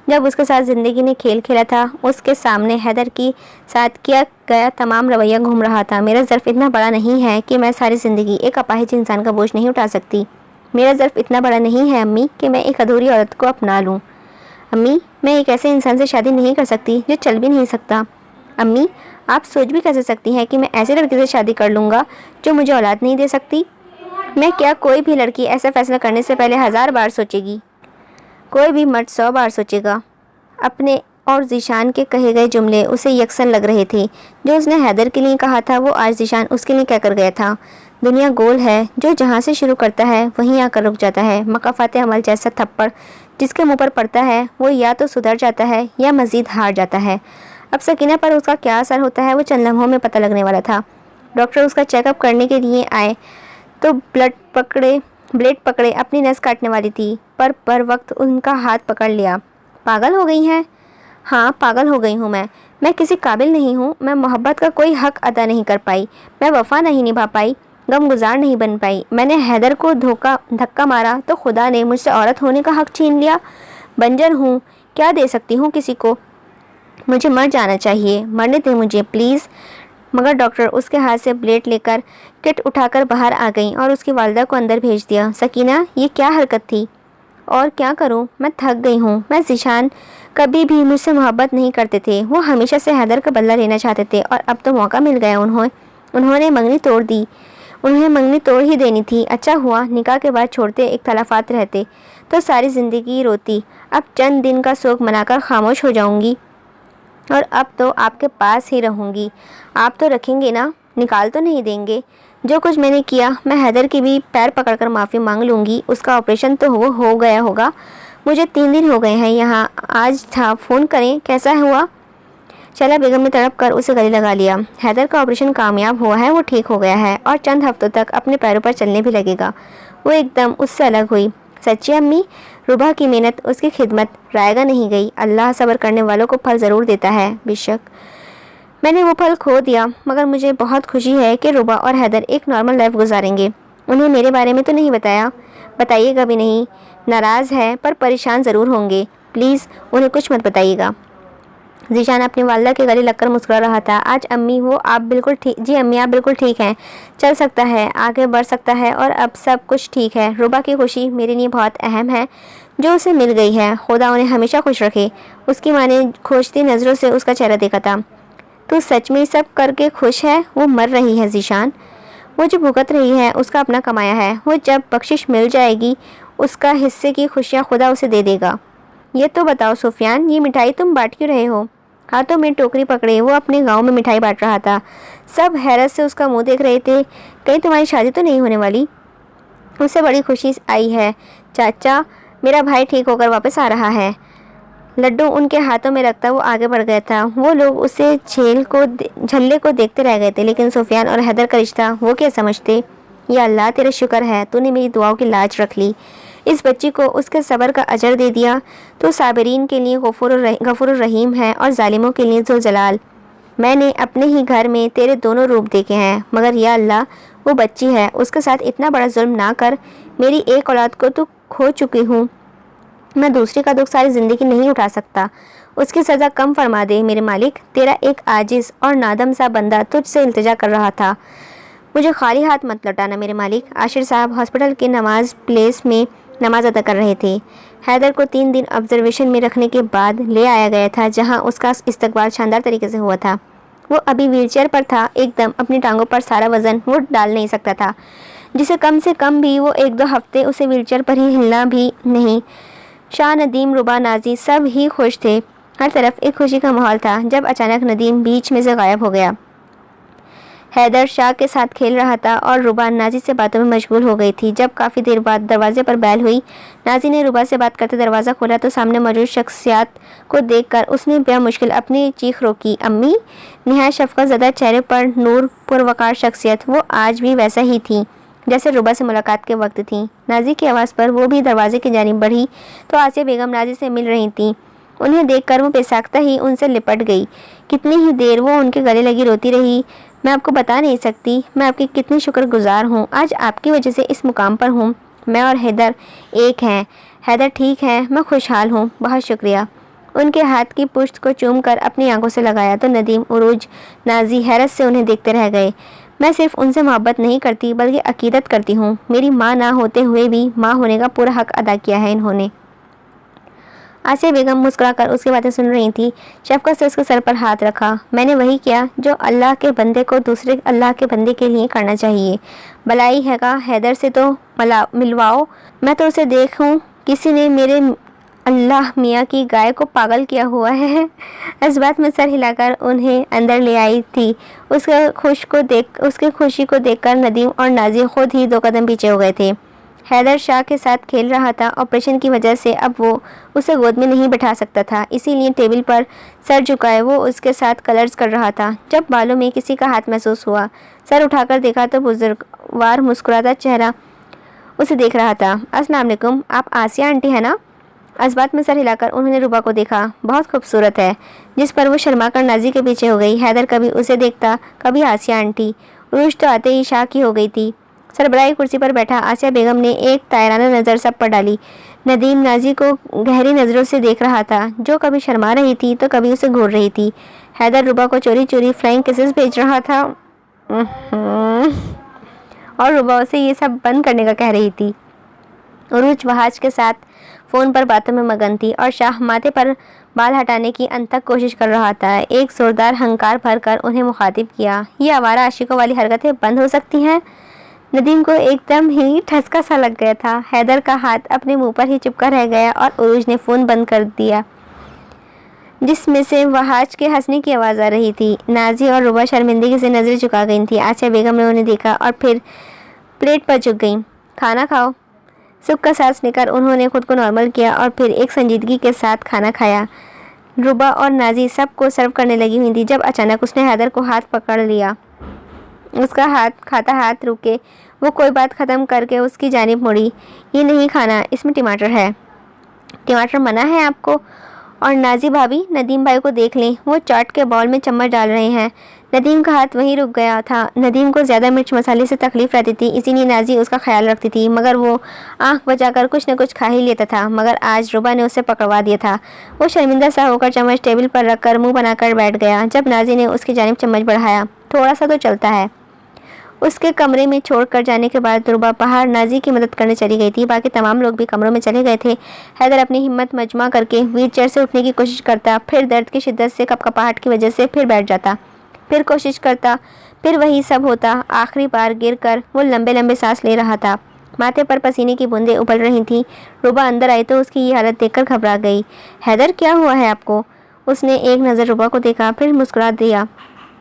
जब उसके साथ ज़िंदगी ने खेल खेला था, उसके सामने हैदर की साथ किया गया तमाम रवैया घूम रहा था। मेरा ज़र्फ़ इतना बड़ा नहीं है कि मैं सारी ज़िंदगी एक अपाहिज इंसान का बोझ नहीं उठा सकती। मेरा ज़र्फ़ इतना बड़ा नहीं है अम्मी कि मैं एक अधूरी औरत को अपना लूँ। अम्मी, मैं एक ऐसे इंसान से शादी नहीं कर सकती जो चल भी नहीं सकता। अम्मी, आप सोच भी कैसे सकती हैं कि मैं ऐसे लड़के से शादी कर लूँगा जो मुझे औलाद नहीं दे सकती? मैं क्या, कोई भी लड़की ऐसा फैसला करने से पहले 1000 बार सोचेगी। कोई भी मर्द 100 बार सोचेगा। अपने और ज़ीशान के कहे गए जुमले उसे यकसन लग रहे थे। जो उसने हैदर के लिए कहा था वो आज ज़ीशान उसके लिए कहकर गया था। दुनिया गोल है, जो जहाँ से शुरू करता है वहीं आकर रुक जाता है। मकाफाते अमल जैसा थप्पड़ जिसके मुंह पर पड़ता है वो या तो सुधर जाता है या मज़ीद हार जाता है। अब सकीना पर उसका क्या असर होता है वो चंद लम्हों में पता लगने वाला था। डॉक्टर उसका चेकअप करने के लिए आए तो ब्लेड पकड़े अपनी नस काटने वाली थी, पर वक्त उनका हाथ पकड़ लिया। पागल हो गई हैं? हाँ, पागल हो गई हूँ मैं किसी काबिल नहीं हूँ। मैं मोहब्बत का कोई हक अदा नहीं कर पाई, मैं वफ़ा नहीं निभा पाई, गमगुजार नहीं बन पाई। मैंने हैदर को धक्का मारा तो खुदा ने मुझसे औरत होने का हक छीन लिया। बंजर हूँ, क्या दे सकती हूँ किसी को? मुझे मर जाना चाहिए, मरने दें मुझे प्लीज़। मगर डॉक्टर उसके हाथ से ब्लेड लेकर किट उठाकर बाहर आ गई और उसकी वालिदा को अंदर भेज दिया। सकीना, ये क्या हरकत थी? और क्या करूं, मैं थक गई हूं। मैं ज़ीशान कभी भी मुझसे मोहब्बत नहीं करते थे। वो हमेशा से हैदर का बदला लेना चाहते थे और अब तो मौका मिल गया। उन्होंने मंगनी तोड़ दी। उन्हें मंगनी तोड़ ही देनी थी। अच्छा हुआ निकाह के बाद छोड़ते इख्तलाफात रहते तो सारी ज़िंदगी रोती। अब चंद दिन का शोक मनाकर खामोश हो जाऊंगी और अब तो आपके पास ही रहूँगी। आप तो रखेंगे ना, निकाल तो नहीं देंगे? जो कुछ मैंने किया मैं हैदर की भी पैर पकड़कर माफ़ी मांग लूँगी। उसका ऑपरेशन तो वो हो गया होगा। मुझे 3 दिन हो गए हैं यहाँ, आज था, फ़ोन करें, कैसा हुआ? शैला बेगम ने तड़प कर उसे गले लगा लिया। हैदर का ऑपरेशन कामयाब हुआ है, वो ठीक हो गया है और चंद हफ्तों तक अपने पैरों पर चलने भी लगेगा। वो एकदम उससे अलग हुई। सच्ची अम्मी, रुबा की मेहनत, उसकी खिदमत रायगा नहीं गई। अल्लाह सब्र करने वालों को फल ज़रूर देता है। बेशक मैंने वो फल खो दिया, मगर मुझे बहुत खुशी है कि रुबा और हैदर एक नॉर्मल लाइफ गुजारेंगे। उन्हें मेरे बारे में तो नहीं बताया? बताइएगा भी नहीं। नाराज़ है पर परेशान ज़रूर होंगे। प्लीज़ उन्हें कुछ मत बताइएगा। ज़ीशान अपनी वालिदा के गले लगकर मुस्कुरा रहा था। आज अम्मी, वो आप बिल्कुल ठीक, जी अम्मी आप बिल्कुल ठीक हैं, चल सकता है, आगे बढ़ सकता है और अब सब कुछ ठीक है। रुबा की खुशी मेरे लिए बहुत अहम है जो उसे मिल गई है। खुदा उन्हें हमेशा खुश रखे। उसकी माँ ने खोजती नज़रों से उसका चेहरा देखा था। तो सच में सब करके खुश है? वो मर रही है ज़ीशान, वो जो भुगत रही है उसका अपना कमाया है। वो जब बख्शिश मिल जाएगी उसका हिस्से की खुशियाँ खुदा उसे दे देगा। ये तो बताओ सुफियान, ये मिठाई तुम बांट क्यों रहे हो? हाथों में टोकरी पकड़े वो अपने गांव में मिठाई बांट रहा था। सब हैरत से उसका मुंह देख रहे थे। कहीं तुम्हारी शादी तो नहीं होने वाली? उसे बड़ी खुशी आई है चाचा, मेरा भाई ठीक होकर वापस आ रहा है। लड्डू उनके हाथों में रखता वो आगे बढ़ गया था। वो लोग उसे झल्ले को देखते रह गए थे, लेकिन सुफियान और हैदर का रिश्ता वो क्या समझते? या अल्लाह, तेरा शुक्र है तूने मेरी दुआओं की लाज रख ली। इस बच्ची को उसके सब्र का अजर दे दिया। तो साबिरीन के लिए गफूर रहीम है और जालिमों के लिए ज़ुल जलाल। मैंने अपने ही घर में तेरे दोनों रूप देखे हैं, मगर या अल्लाह, वो बच्ची है, उसके साथ इतना बड़ा जुल्म ना कर। मेरी एक औलाद को तो खो चुकी हूँ, मैं दूसरे का दुख सारी ज़िंदगी नहीं उठा सकता। उसकी सज़ा कम फरमा दे मेरे मालिक। तेरा एक आजिज़ और नादम सा बंदा तुझसे इल्तिजा कर रहा था, मुझे खाली हाथ मत लौटाना मेरे मालिक। आशिर साहब हॉस्पिटल के नमाज प्लेस में नमाज अदा कर रहे थे। हैदर को 3 दिन ऑब्जर्वेशन में रखने के बाद ले आया गया था, जहां उसका इस्तकबाल शानदार तरीके से हुआ था। वो अभी व्हीलचेयर पर था। एकदम अपनी टांगों पर सारा वज़न वो डाल नहीं सकता था, जिसे कम से कम भी वो 1-2 हफ्ते उसे व्हीलचेयर पर ही हिलना भी नहीं। शाह, नदीम, रुबा, नाजी सब ही खुश थे। हर तरफ एक खुशी का माहौल था। जब अचानक नदीम बीच में से गायब हो गया। हैदर शाह के साथ खेल रहा था और रुबा नाजी से बातों में मशगूल हो गई थी। जब काफ़ी देर बाद दरवाजे पर बैल हुई, नाजी ने रुबा से बात करते दरवाज़ा खोला तो सामने मौजूद शख्सियत को देखकर उसने बेमुश्किल मुश्किल अपनी चीख रोकी। अम्मी! निहायत शफ़क़त ज़दा चेहरे पर नूर, पुरवकार शख्सियत वो आज भी वैसा ही थी जैसे रुबा से मुलाकात के वक्त थी। नाजी की आवाज़ पर वो भी दरवाजे की जानिब बढ़ी तो आसिया बेगम नाजी से मिल रही थी। उन्हें देखकर वो बेसाख्ता ही उनसे लिपट गई। कितनी ही देर वो उनके गले लगी रोती रही। मैं आपको बता नहीं सकती मैं आपकी कितनी शुक्रगुजार हूँ। आज आपकी वजह से इस मुकाम पर हूँ। मैं और हैदर एक हैं। हैदर ठीक है, मैं खुशहाल हूँ, बहुत शुक्रिया। उनके हाथ की पुष्ट को चूमकर अपनी आंखों से लगाया तो नदीम, उरूज, नाजी हैरत से उन्हें देखते रह गए। मैं सिर्फ उनसे मोहब्बत नहीं करती बल्कि अकीदत करती हूँ। मेरी माँ ना होते हुए भी माँ होने का पूरा हक अदा किया है इन्होंने। आसिया बेगम मुस्कुराकर उसकी बातें सुन रही थी। शफकत से उसके सर पर हाथ रखा। मैंने वही किया जो अल्लाह के बंदे को दूसरे अल्लाह के बंदे के लिए करना चाहिए। भलाई हैगा हैदर से तो मिलवाओ। मैं तो उसे देखूं किसी ने मेरे अल्लाह मियाँ की गाय को पागल किया हुआ है। इस बात में सर हिलाकर उन्हें अंदर ले आई थी। उसके खुशी को देखकर नदीम और नाजी खुद ही 2 कदम पीछे हो गए थे। हैदर शाह के साथ खेल रहा था। ऑपरेशन की वजह से अब वो उसे गोद में नहीं बैठा सकता था, इसीलिए टेबल पर सर झुकाए वो उसके साथ कलर्स कर रहा था। जब बालों में किसी का हाथ महसूस हुआ, सर उठाकर देखा तो बुजुर्गवार मुस्कुराता चेहरा उसे देख रहा था। अस्सलाम वालेकुम, आप आसिया आंटी है ना? इस बात में सर हिलाकर उन्होंने रुबा को देखा। बहुत खूबसूरत है, जिस पर वो शर्माकर नाजी के पीछे हो गई। हैदर कभी उसे देखता, कभी आसिया आंटी। उरूज तो आते ही शाह की हो गई थी। सरबराही कुर्सी पर बैठा आसिया बेगम ने एक तायराना नज़र सब पर डाली। नदीम नाजी को गहरी नज़रों से देख रहा था, जो कभी शर्मा रही थी तो कभी उसे घूर रही थी। हैदर रुबा को चोरी चोरी फ्लाइंग किसेस भेज रहा था और रुबा उसे ये सब बंद करने का कह रही थी। उरूज वहाज के साथ फ़ोन पर बातों में मगन थी और शाह माथे पर बाल हटाने की अनथक कोशिश कर रहा था। एक जोरदार हंकार भरकर उन्हें मुखातिब किया। ये आवारा आशिकों वाली हरकतें बंद हो सकती हैं? नदीम को एकदम ही ठसका सा लग गया था। हैदर का हाथ अपने मुंह पर ही चिपका रह गया और उरूज ने फ़ोन बंद कर दिया, जिसमें से वहाज के हंसने की आवाज़ आ रही थी। नाजी और रुबा शर्मिंदगी से नज़रें झुका गई थी। आसिया बेगम ने उन्हें देखा और फिर प्लेट पर झुक गई। खाना खाओ। सुख का सांस लेकर उन्होंने खुद को नॉर्मल किया और फिर एक संजीदगी के साथ खाना खाया। रुबा और नाजी सबको सर्व करने लगी हुई थी जब अचानक उसने हैदर को हाथ पकड़ लिया। उसका हाथ रुके। वो कोई बात ख़त्म करके उसकी जानिब मुड़ी। ये नहीं खाना, इसमें टमाटर है। टमाटर मना है आपको? और नाजी भाभी, नदीम भाई को देख लें, वो चाट के बाउल में चम्मच डाल रहे हैं। नदीम का हाथ वहीं रुक गया था। नदीम को ज़्यादा मिर्च मसाले से तकलीफ़ रहती थी, इसीलिए नाजी उसका ख्याल रखती थी, मगर वो आंख बचाकर कुछ न कुछ खा ही लेता था। मगर आज रुबा ने उसे पकड़वा दिया था। वो शर्मिंदा सा होकर चम्मच टेबल पर रखकर मुँह बनाकर बैठ गया। जब नाजी ने उसकी जानिब चम्मच बढ़ाया, थोड़ा सा तो चलता है। उसके कमरे में छोड़कर जाने के बाद रुबा बाहर नाजी की मदद करने चली गई थी। बाकी तमाम लोग भी कमरों में चले गए थे। हैदर अपनी हिम्मत मजमा करके व्हील चेयर से उठने की कोशिश करता, फिर दर्द की शिद्दत से कपकपाहट की वजह से फिर बैठ जाता, फिर कोशिश करता, फिर वही सब होता। आखिरी बार गिरकर वो लंबे लंबे सांस ले रहा था। माथे पर पसीने की बूंदें उबल रही थीं। रुबा अंदर आई तो उसकी ये हालत देखकर घबरा गई। हैदर, क्या हुआ है आपको? उसने एक नज़र रुबा को देखा, फिर मुस्कुरा दिया,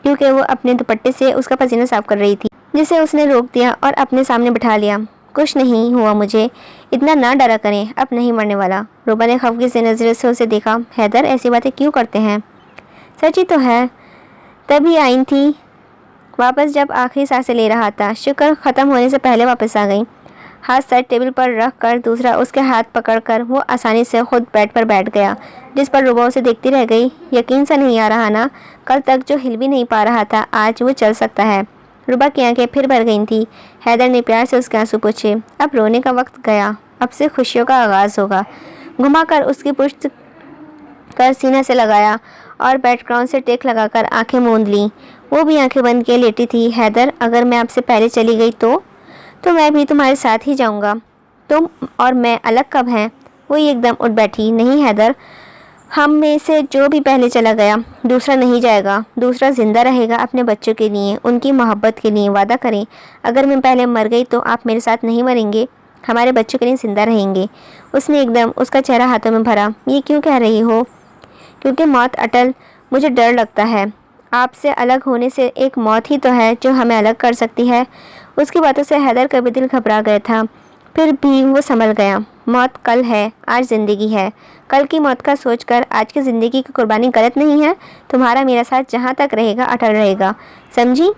क्योंकि वो अपने दुपट्टे से उसका पसीना साफ कर रही थी, जिसे उसने रोक दिया और अपने सामने बिठा लिया। कुछ नहीं हुआ मुझे, इतना ना डरा करें, अब नहीं मरने वाला। रुबा ने खफगी से नज़र से उसे देखा। हैदर, ऐसी बातें क्यों करते हैं? सच ही तो है, तभी आई थी वापस जब आखिरी सांसें ले रहा था। शुक्र ख़त्म होने से पहले वापस आ गई। हाथ सर टेबल पर रख कर दूसरा उसके हाथ पकड़कर वो आसानी से खुद बेड पर बैठ गया, जिस पर रुबा उसे देखती रह गई। यकीन सा नहीं आ रहा ना, कल तक जो हिल भी नहीं पा रहा था आज वो चल सकता है। रुबा की आंखें फिर भर गई थी। हैदर ने प्यार से उसके आंसू पोंछे। अब रोने का वक्त गया, अब से खुशियों का आगाज़ होगा। घुमाकर उसकी पुष्ट कर सीना से लगाया और बैकग्राउंड से टेक लगाकर आंखें मूंद लीं। वो भी आंखें बंद किए लेटी थी। हैदर, अगर मैं आपसे पहले चली गई तो मैं भी तुम्हारे साथ ही जाऊंगा। तुम और मैं अलग कब हैं? वो एकदम उठ बैठी। नहीं हैदर, हम में से जो भी पहले चला गया दूसरा नहीं जाएगा। दूसरा जिंदा रहेगा अपने बच्चों के लिए, उनकी मोहब्बत के लिए। वादा करें, अगर मैं पहले मर गई तो आप मेरे साथ नहीं मरेंगे, हमारे बच्चों के लिए जिंदा रहेंगे। उसने एकदम उसका चेहरा हाथों में भरा। ये क्यों कह रही हो? क्योंकि मौत अटल, मुझे डर लगता है। आपसे अलग होने से एक मौत ही तो है जो हमें अलग कर सकती है। उसकी बातों से हैदर का भी दिल घबरा गया था, फिर भी वो संभल गया। मौत कल है, आज ज़िंदगी है। कल की मौत का सोचकर आज की ज़िंदगी की कुर्बानी गलत नहीं है। तुम्हारा मेरा साथ जहाँ तक रहेगा अटल रहेगा, समझी?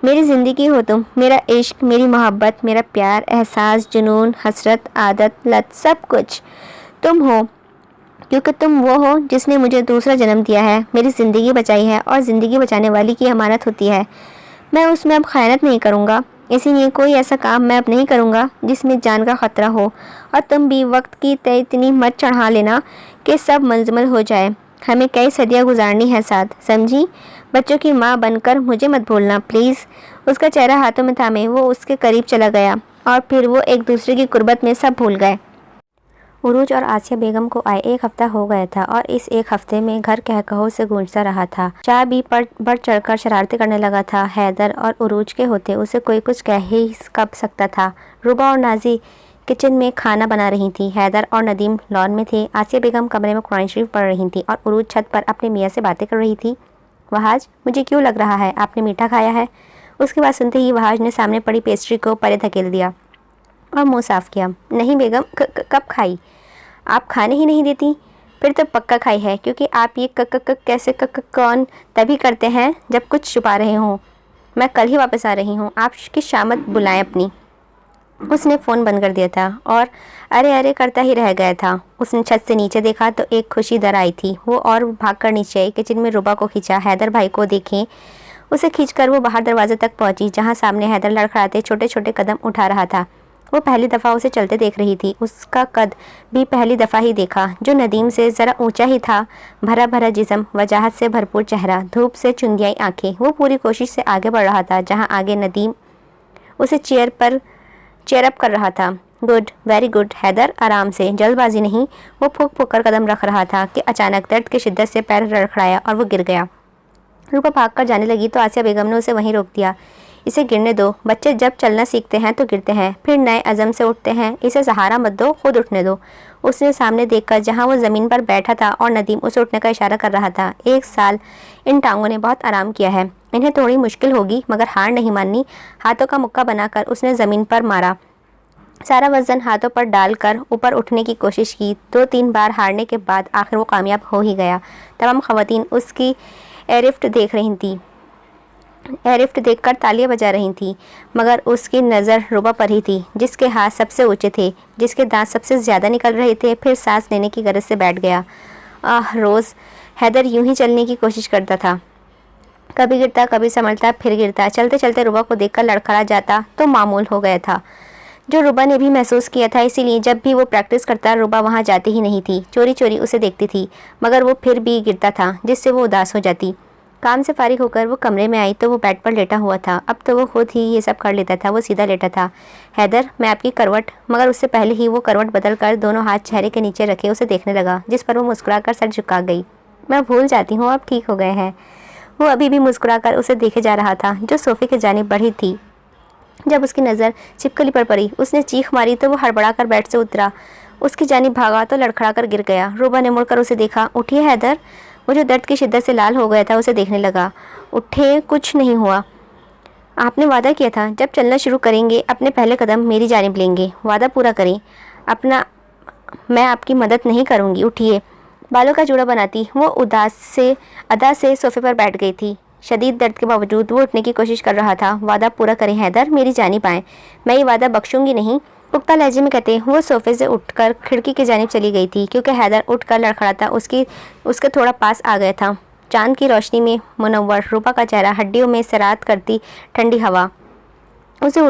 मेरी ज़िंदगी हो तुम, मेरा इश्क, मेरी मोहब्बत, मेरा प्यार, एहसास, जुनून, हसरत, आदत, लत, सब कुछ तुम हो, क्योंकि तुम वो हो जिसने मुझे दूसरा जन्म दिया है, मेरी ज़िंदगी बचाई है और ज़िंदगी बचाने वाली की अमानत होती है। मैं उसमें अब ख़यानत नहीं करूँगा। इसीलिए कोई ऐसा काम मैं अब नहीं करूँगा जिसमें जान का खतरा हो, और तुम भी वक्त की तय इतनी मत चढ़ा लेना कि सब मंजमल हो जाए। हमें कई सदियाँ गुजारनी है साथ, समझी? बच्चों की माँ बनकर मुझे मत भूलना प्लीज़। उसका चेहरा हाथों में थामे वो उसके करीब चला गया और फिर वो एक दूसरे की कुर्बत में सब भूल गए। उरूज और आसिया बेगम को आए 1 हफ्ता हो गया था और इस 1 हफ्ते में घर कहकहो से गूंजता रहा था। शाह भी बढ़ चढ़कर शरारतें करने लगा था। हैदर और उरूज के होते उसे कोई कुछ कह ही कब सकता था। रुबा और नाजी किचन में खाना बना रही थी। हैदर और नदीम लॉन में थे। आसिया बेगम कमरे में कुरान शरीफ पढ़ रही थी और उरूज छत पर अपने मियाँ से बातें कर रही थी। वहाज, मुझे क्यों लग रहा है आपने मीठा खाया है? उसकी बात सुनते ही वहाज ने सामने पड़ी पेस्ट्री को परे धकेल दिया और मुंह साफ किया। नहीं बेगम, कब खाई? आप खाने ही नहीं देती? फिर तो पक्का खाई है, क्योंकि आप ये कैसे कौन तभी करते हैं जब कुछ छुपा रहे हों। मैं कल ही वापस आ रही हूँ, आपकी शामत बुलाएं अपनी। उसने फ़ोन बंद कर दिया था और अरे अरे करता ही रह गया था। उसने छत से नीचे देखा तो एक खुशी दर आई थी। वो और भागकर नीचे आई, किचन में रुबा को खींचा। हैदर भाई को देखें, उसे खींचकर वो बाहर दरवाजे तक पहुंची, जहां सामने हैदर लड़खड़ाते छोटे छोटे कदम उठा रहा था। वो पहली दफ़ा उसे चलते देख रही थी। उसका कद भी पहली दफ़ा ही देखा, जो नदीम से ज़रा ऊंचा ही था। भरा भरा जिस्म, वजाहत से भरपूर चेहरा, धूप से चुंदियाई आंखें। वो पूरी कोशिश से आगे बढ़ रहा था, जहां आगे नदीम उसे चेयर अप कर रहा था। गुड, वेरी गुड हैदर, आराम से, जल्दबाजी नहीं। वो फूक फूक कर कदम रख रहा था कि अचानक दर्द की शिद्दत से पैर लड़खड़ाया और वो गिर गया। रूपा भागकर जाने लगी तो आसिया बेगम ने उसे वहीं रोक दिया। इसे गिरने दो, बच्चे जब चलना सीखते हैं तो गिरते हैं, फिर नए अज़म से उठते हैं। इसे सहारा मत दो, खुद उठने दो। उसने सामने देखकर, जहां वो ज़मीन पर बैठा था और नदीम उसे उठने का इशारा कर रहा था। 1 साल इन टांगों ने बहुत आराम किया है, इन्हें थोड़ी मुश्किल होगी, मगर हार नहीं माननी। हाथों का मुक्का बनाकर उसने ज़मीन पर मारा। सारा वजन हाथों पर डालकर ऊपर उठने की कोशिश की। 2-3 बार हारने के बाद आखिर वो कामयाब हो ही गया। तमाम ख़वातीन उसकी एयरलिफ्ट देख रही थी, एयरलिफ्ट देखकर तालियां बजा रही थी, मगर उसकी नज़र रुबा पर ही थी, जिसके हाथ सबसे ऊंचे थे, जिसके दांत सबसे ज़्यादा निकल रहे थे। फिर सांस लेने की गरज से बैठ गया। रोज़ हैदर यूं ही चलने की कोशिश करता था, कभी गिरता, कभी संभलता, फिर गिरता। चलते चलते रुबा को देखकर लड़खड़ा जाता तो मामूल हो गया था, जो रुबा ने भी महसूस किया था। इसीलिए जब भी वो प्रैक्टिस करता, रुबा वहाँ जाती ही नहीं थी। चोरी चोरी उसे देखती थी, मगर वो फिर भी गिरता था, जिससे वो उदास हो जाती। काम से फारिग होकर वो कमरे में आई तो वो बेड पर लेटा हुआ था। अब तो वो खुद ही ये सब कर लेता था। वो सीधा लेटा था। हैदर, मैं आपकी करवट। मगर उससे पहले ही वो करवट बदल कर दोनों हाथ चेहरे के नीचे रखे उसे देखने लगा, जिस पर वो मुस्कुराकर सर झुका गई। मैं भूल जाती हूँ, अब ठीक हो गए हैं। वो अभी भी मुस्कुराकर उसे देखे जा रहा था, जो सोफे की जानिब बढ़ी थी। जब उसकी नज़र छिपकली पर पड़ी, उसने चीख मारी तो वो हड़बड़ाकर बेड से उतरा, उसकी जानिब भागा तो लड़खड़ाकर गिर गया। रुबा ने मुड़कर उसे देखा। उठिए हैदर। वो जो दर्द की शिद्दत से लाल हो गया था, उसे देखने लगा। उठे, कुछ नहीं हुआ। आपने वादा किया था जब चलना शुरू करेंगे अपने पहले कदम मेरी जानिब लेंगे। वादा पूरा करें अपना, मैं आपकी मदद नहीं करूँगी। उठिए। बालों का जूड़ा बनाती वो अदा से सोफे पर बैठ गई थी। शदीद दर्द के बावजूद वो उठने की कोशिश कर रहा था। वादा पूरा करें हैदर, मेरी जानिब आएँ, मैं ये वादा बख्शूंगी नहीं। पुख्ता लहजे में कहते वो सोफे से उठकर खिड़की की जानिब चली गई थी, क्योंकि हैदर उठकर लड़खड़ाता उसके थोड़ा पास आ गया था। चांद की रोशनी में मुनव्वर रूपा का चेहरा, हड्डियों में सरात करती ठंडी हवा, उसके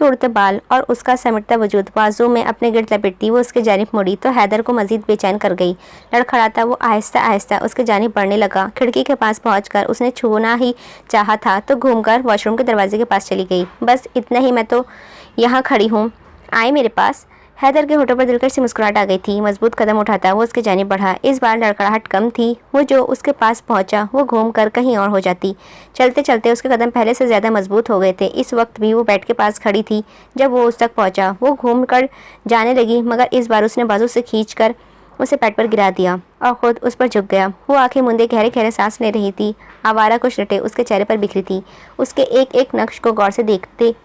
उड़ते बाल और उसका समेटता वजूद बाजू में अपने गिर्द लपेटती वो उसके जानिब मुड़ी तो हैदर को मजीद बेचैन कर गई। लड़खड़ाता वो आहिस्ता आहिस्ता उसके जानिब बढ़ने लगा। खिड़की के पास पहुंचकर उसने छूना ही चाहा था तो घूमकर वॉशरूम के दरवाजे के पास चली गई। बस इतना ही, मैं तो यहाँ खड़ी हूँ, आए मेरे पास। हैदर के होठों पर दिलकश सी मुस्कुराहट आ गई थी। मजबूत कदम उठाता वो उसके जानिब बढ़ा। इस बार लड़खड़ाहट कम थी। वो जो उसके पास पहुंचा वो घूमकर कहीं और हो जाती। चलते चलते उसके कदम पहले से ज़्यादा मजबूत हो गए थे। इस वक्त भी वो बेड के पास खड़ी थी जब वो उस तक पहुंचा। वो घूम कर जाने लगी, मगर इस बार उसने बाजू से खींच कर उसे बेड पर गिरा दिया और ख़ुद उस पर झुक गया। वो आंखें मूंदे गहरे गहरे सांस ले रही थी। आवारा कुछ रटे उसके चेहरे पर बिखरी थी। उसके एक एक नक्श को गौर से देखते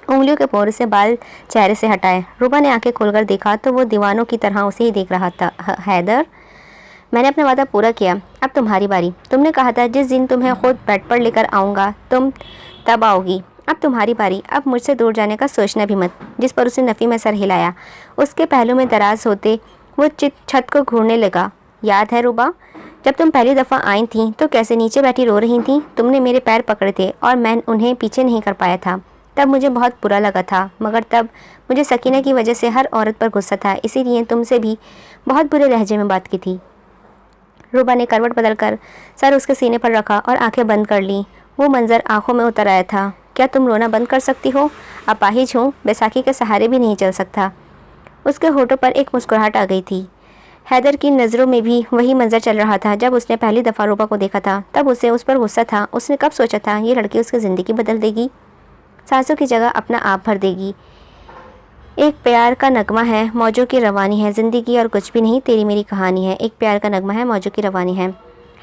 उंगलियों के पोर से बाल चेहरे से हटाए। रूबा ने आंखें खोलकर देखा तो वो दीवानों की तरह उसे ही देख रहा था। हैदर, मैंने अपना वादा पूरा किया, अब तुम्हारी बारी। तुमने कहा था जिस दिन तुम्हें खुद बेड पर लेकर आऊँगा तुम तब आओगी। अब तुम्हारी बारी, अब मुझसे दूर जाने का सोचना भी मत। जिस पर उसने नफ़ी में सर हिलाया। उसके पहलू में दराज होते वो छत को घूरने लगा। याद है रूबा, जब तुम पहली दफ़ा आई थी तो कैसे नीचे बैठी रो रही थी। तुमने मेरे पैर पकड़े थे और मैं उन्हें पीछे नहीं कर पाया था। तब मुझे बहुत बुरा लगा था, मगर तब मुझे सकीना की वजह से हर औरत पर गुस्सा था, इसीलिए तुमसे भी बहुत बुरे लहजे में बात की थी। रूबा ने करवट बदलकर सर उसके सीने पर रखा और आंखें बंद कर लीं। वो मंजर आंखों में उतर आया था। क्या तुम रोना बंद कर सकती हो? अपाहिज हूँ, बैसाखी के सहारे भी नहीं चल सकता। उसके होठों पर एक मुस्कुराहट आ गई थी। हैदर की नज़रों में भी वही मंजर चल रहा था जब उसने पहली दफ़ा रूबा को देखा था। तब उसे उस पर गुस्सा था। उसने कब सोचा था ये लड़की उसकी ज़िंदगी बदल देगी, सांसों की जगह अपना आप भर देगी। एक प्यार का नगमा है, मौजों की रवानी है, ज़िंदगी और कुछ भी नहीं, तेरी मेरी कहानी है। एक प्यार का नगमा है, मौजों की रवानी है।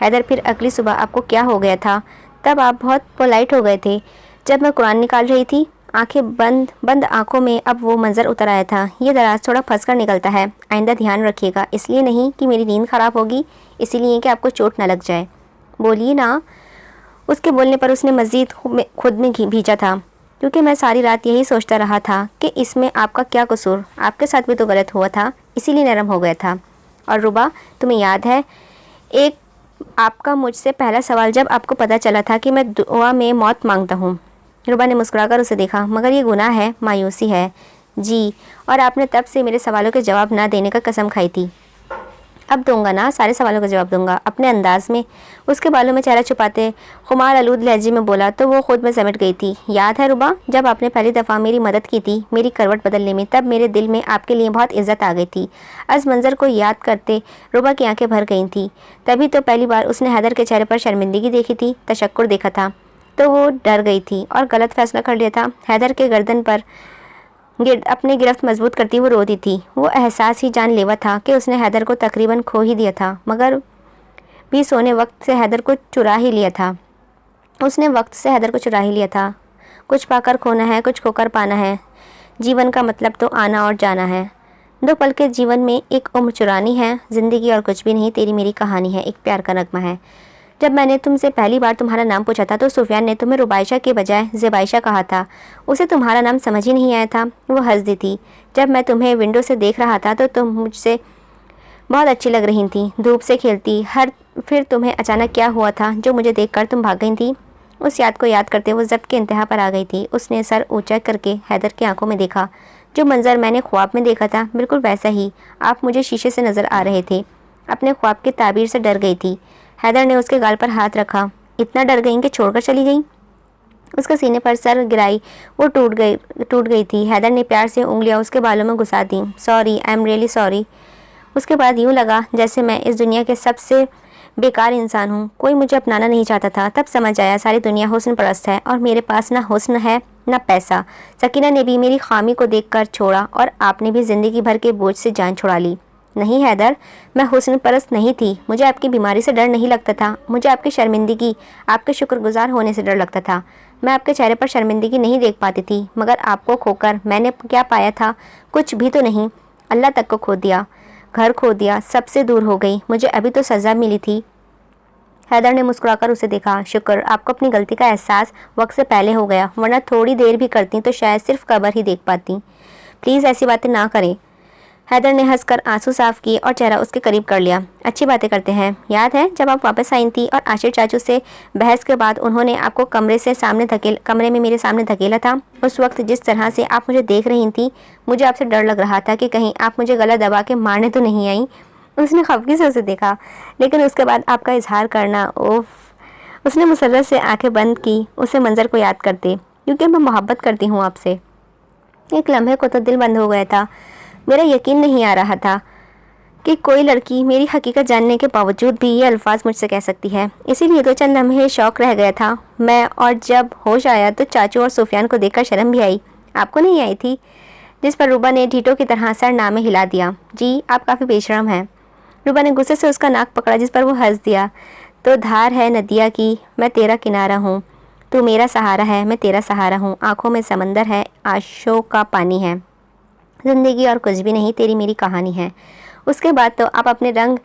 हैदर, फिर अगली सुबह आपको क्या हो गया था? तब आप बहुत पोलाइट हो गए थे। जब मैं कुरान निकाल रही थी, आंखें बंद आंखों में अब वो मंजर उतर आया था। ये दराज थोड़ा फंस कर निकलता है, आइंदा ध्यान रखिएगा। इसलिए नहीं कि मेरी नींद ख़राब होगी, इसीलिए कि आपको चोट न लग जाए। बोलिए ना। उसके बोलने पर उसने मज़ीद खुद में भींचा था, क्योंकि मैं सारी रात यही सोचता रहा था कि इसमें आपका क्या कसूर, आपके साथ भी तो गलत हुआ था, इसीलिए नरम हो गया था। और रुबा, तुम्हें याद है एक आपका मुझसे पहला सवाल जब आपको पता चला था कि मैं दुआ में मौत मांगता हूँ? रुबा ने मुस्कुराकर उसे देखा। मगर ये गुनाह है, मायूसी है। जी, और आपने तब से मेरे सवालों के जवाब ना देने का कसम खाई थी। अब दूंगा ना, सारे सवालों का जवाब दूंगा, अपने अंदाज में। उसके बालों में चेहरा छुपाते खुमार आलूद लहजे में बोला तो वो खुद में समेट गई थी। याद है रुबा, जब आपने पहली दफ़ा मेरी मदद की थी मेरी करवट बदलने में, तब मेरे दिल में आपके लिए बहुत इज्जत आ गई थी। इस मंजर को याद करते रुबा की आंखें भर गई थी। तभी तो पहली बार उसने हैदर के चेहरे पर शर्मिंदगी देखी थी, तशक्कुर देखा था, तो वो डर गई थी और गलत फैसला कर लिया था। हैदर के गर्दन पर अपनी गिरफ्त मजबूत करती वो रोती थी। वो एहसास ही जानलेवा था कि उसने हैदर को तकरीबन खो ही दिया था, मगर भी सोने वक्त से हैदर को चुरा ही लिया था। उसने वक्त से हैदर को चुरा ही लिया था। कुछ पाकर खोना है, कुछ खोकर पाना है। जीवन का मतलब तो आना और जाना है। 2 पल के जीवन में एक उम्र चुरानी है। ज़िंदगी और कुछ भी नहीं, तेरी मेरी कहानी है, एक प्यार का नगमा है। जब मैंने तुमसे पहली बार तुम्हारा नाम पूछा था तो सुफियान ने तुम्हें रुबाइशा के बजाय ज़ेबाइशा कहा था। उसे तुम्हारा नाम समझ ही नहीं आया था। वो हंस दी थी। जब मैं तुम्हें विंडो से देख रहा था तो तुम मुझसे बहुत अच्छी लग रही थी, धूप से खेलती। फिर तुम्हें अचानक क्या हुआ था जो मुझे देखकर तुम भाग गई थी? उस याद को याद करते वो ज़ब्त के इंतहा पर आ गई थी। उसने सर ऊंचा करके हैदर की आंखों में देखा। जो मंजर मैंने ख्वाब में देखा था बिल्कुल वैसा ही आप मुझे शीशे से नज़र आ रहे थे। अपने ख्वाब की ताबीर से डर गई थी। हैदर ने उसके गाल पर हाथ रखा। इतना डर गई कि छोड़कर चली गई? उसके सीने पर सर गिराई वो टूट गई थी। हैदर ने प्यार से उंगलियां उसके बालों में घुसा दी। Sorry, I am really sorry. उसके बाद यूँ लगा जैसे मैं इस दुनिया के सबसे बेकार इंसान हूँ। कोई मुझे अपनाना नहीं चाहता था। तब समझ आया सारी दुनिया हुस्न परस्त है और मेरे पास ना हुस्न है ना पैसा। सकीना ने भी मेरी खामी को देखकर छोड़ा और आपने भी ज़िंदगी भर के बोझ से जान छुड़ा ली। नहीं हैदर, मैं हुस्न परस्त नहीं थी। मुझे आपकी बीमारी से डर नहीं लगता था। मुझे आपकी शर्मिंदगी, आपके शुक्रगुजार होने से डर लगता था। मैं आपके चेहरे पर शर्मिंदगी नहीं देख पाती थी। मगर आपको खोकर मैंने क्या पाया था? कुछ भी तो नहीं। अल्लाह तक को खो दिया, घर खो दिया, सबसे दूर हो गई। मुझे अभी तो सज़ा मिली थी। हैदर ने मुस्कुराकर उसे देखा। शुक्र, आपको अपनी गलती का एहसास वक्त से पहले हो गया, वरना थोड़ी देर भी करती तो शायद सिर्फ कब्र ही देख पाती। प्लीज़ ऐसी बातें ना करें। हैदर ने हंसकर आंसू साफ किए और चेहरा उसके करीब कर लिया। अच्छी बातें करते हैं। याद है जब आप वापस आई थी और आशिर चाचू से बहस के बाद उन्होंने आपको कमरे में मेरे सामने धकेला था? उस वक्त जिस तरह से आप मुझे देख रही थी, मुझे आपसे डर लग रहा था कि कहीं आप मुझे गला दबा के मारने तो नहीं आई। उसने खफगी से उसे देखा। लेकिन उसके बाद आपका इजहार करना, ओफ। उसने मुसर्रत से आंखें बंद की उसे मंजर को याद करते। क्योंकि मैं मोहब्बत करती हूँ आपसे। एक लम्हे को तो दिल बंद हो गया था। मेरा यकीन नहीं आ रहा था कि कोई लड़की मेरी हकीकत जानने के बावजूद भी ये अल्फाज मुझसे कह सकती है। इसीलिए तो चंद लम्हे शौक रह गया था मैं, और जब होश आया तो चाचू और सुफियान को देखकर शर्म भी आई। आपको नहीं आई थी? जिस पर रूबा ने ढीठों की तरह सर नामे हिला दिया। जी, आप काफ़ी बेशरम हैं। रूबा ने गुस्से से उसका नाक पकड़ा, जिस पर वो हंस दिया। तो धार है नदिया की, मैं तेरा किनारा हूँ। तू मेरा सहारा है, मैं तेरा सहारा हूँ। आँखों में समंदर है, आशों का पानी है। ज़िंदगी और कुछ भी नहीं, तेरी मेरी कहानी है। उसके बाद तो आप अपने रंग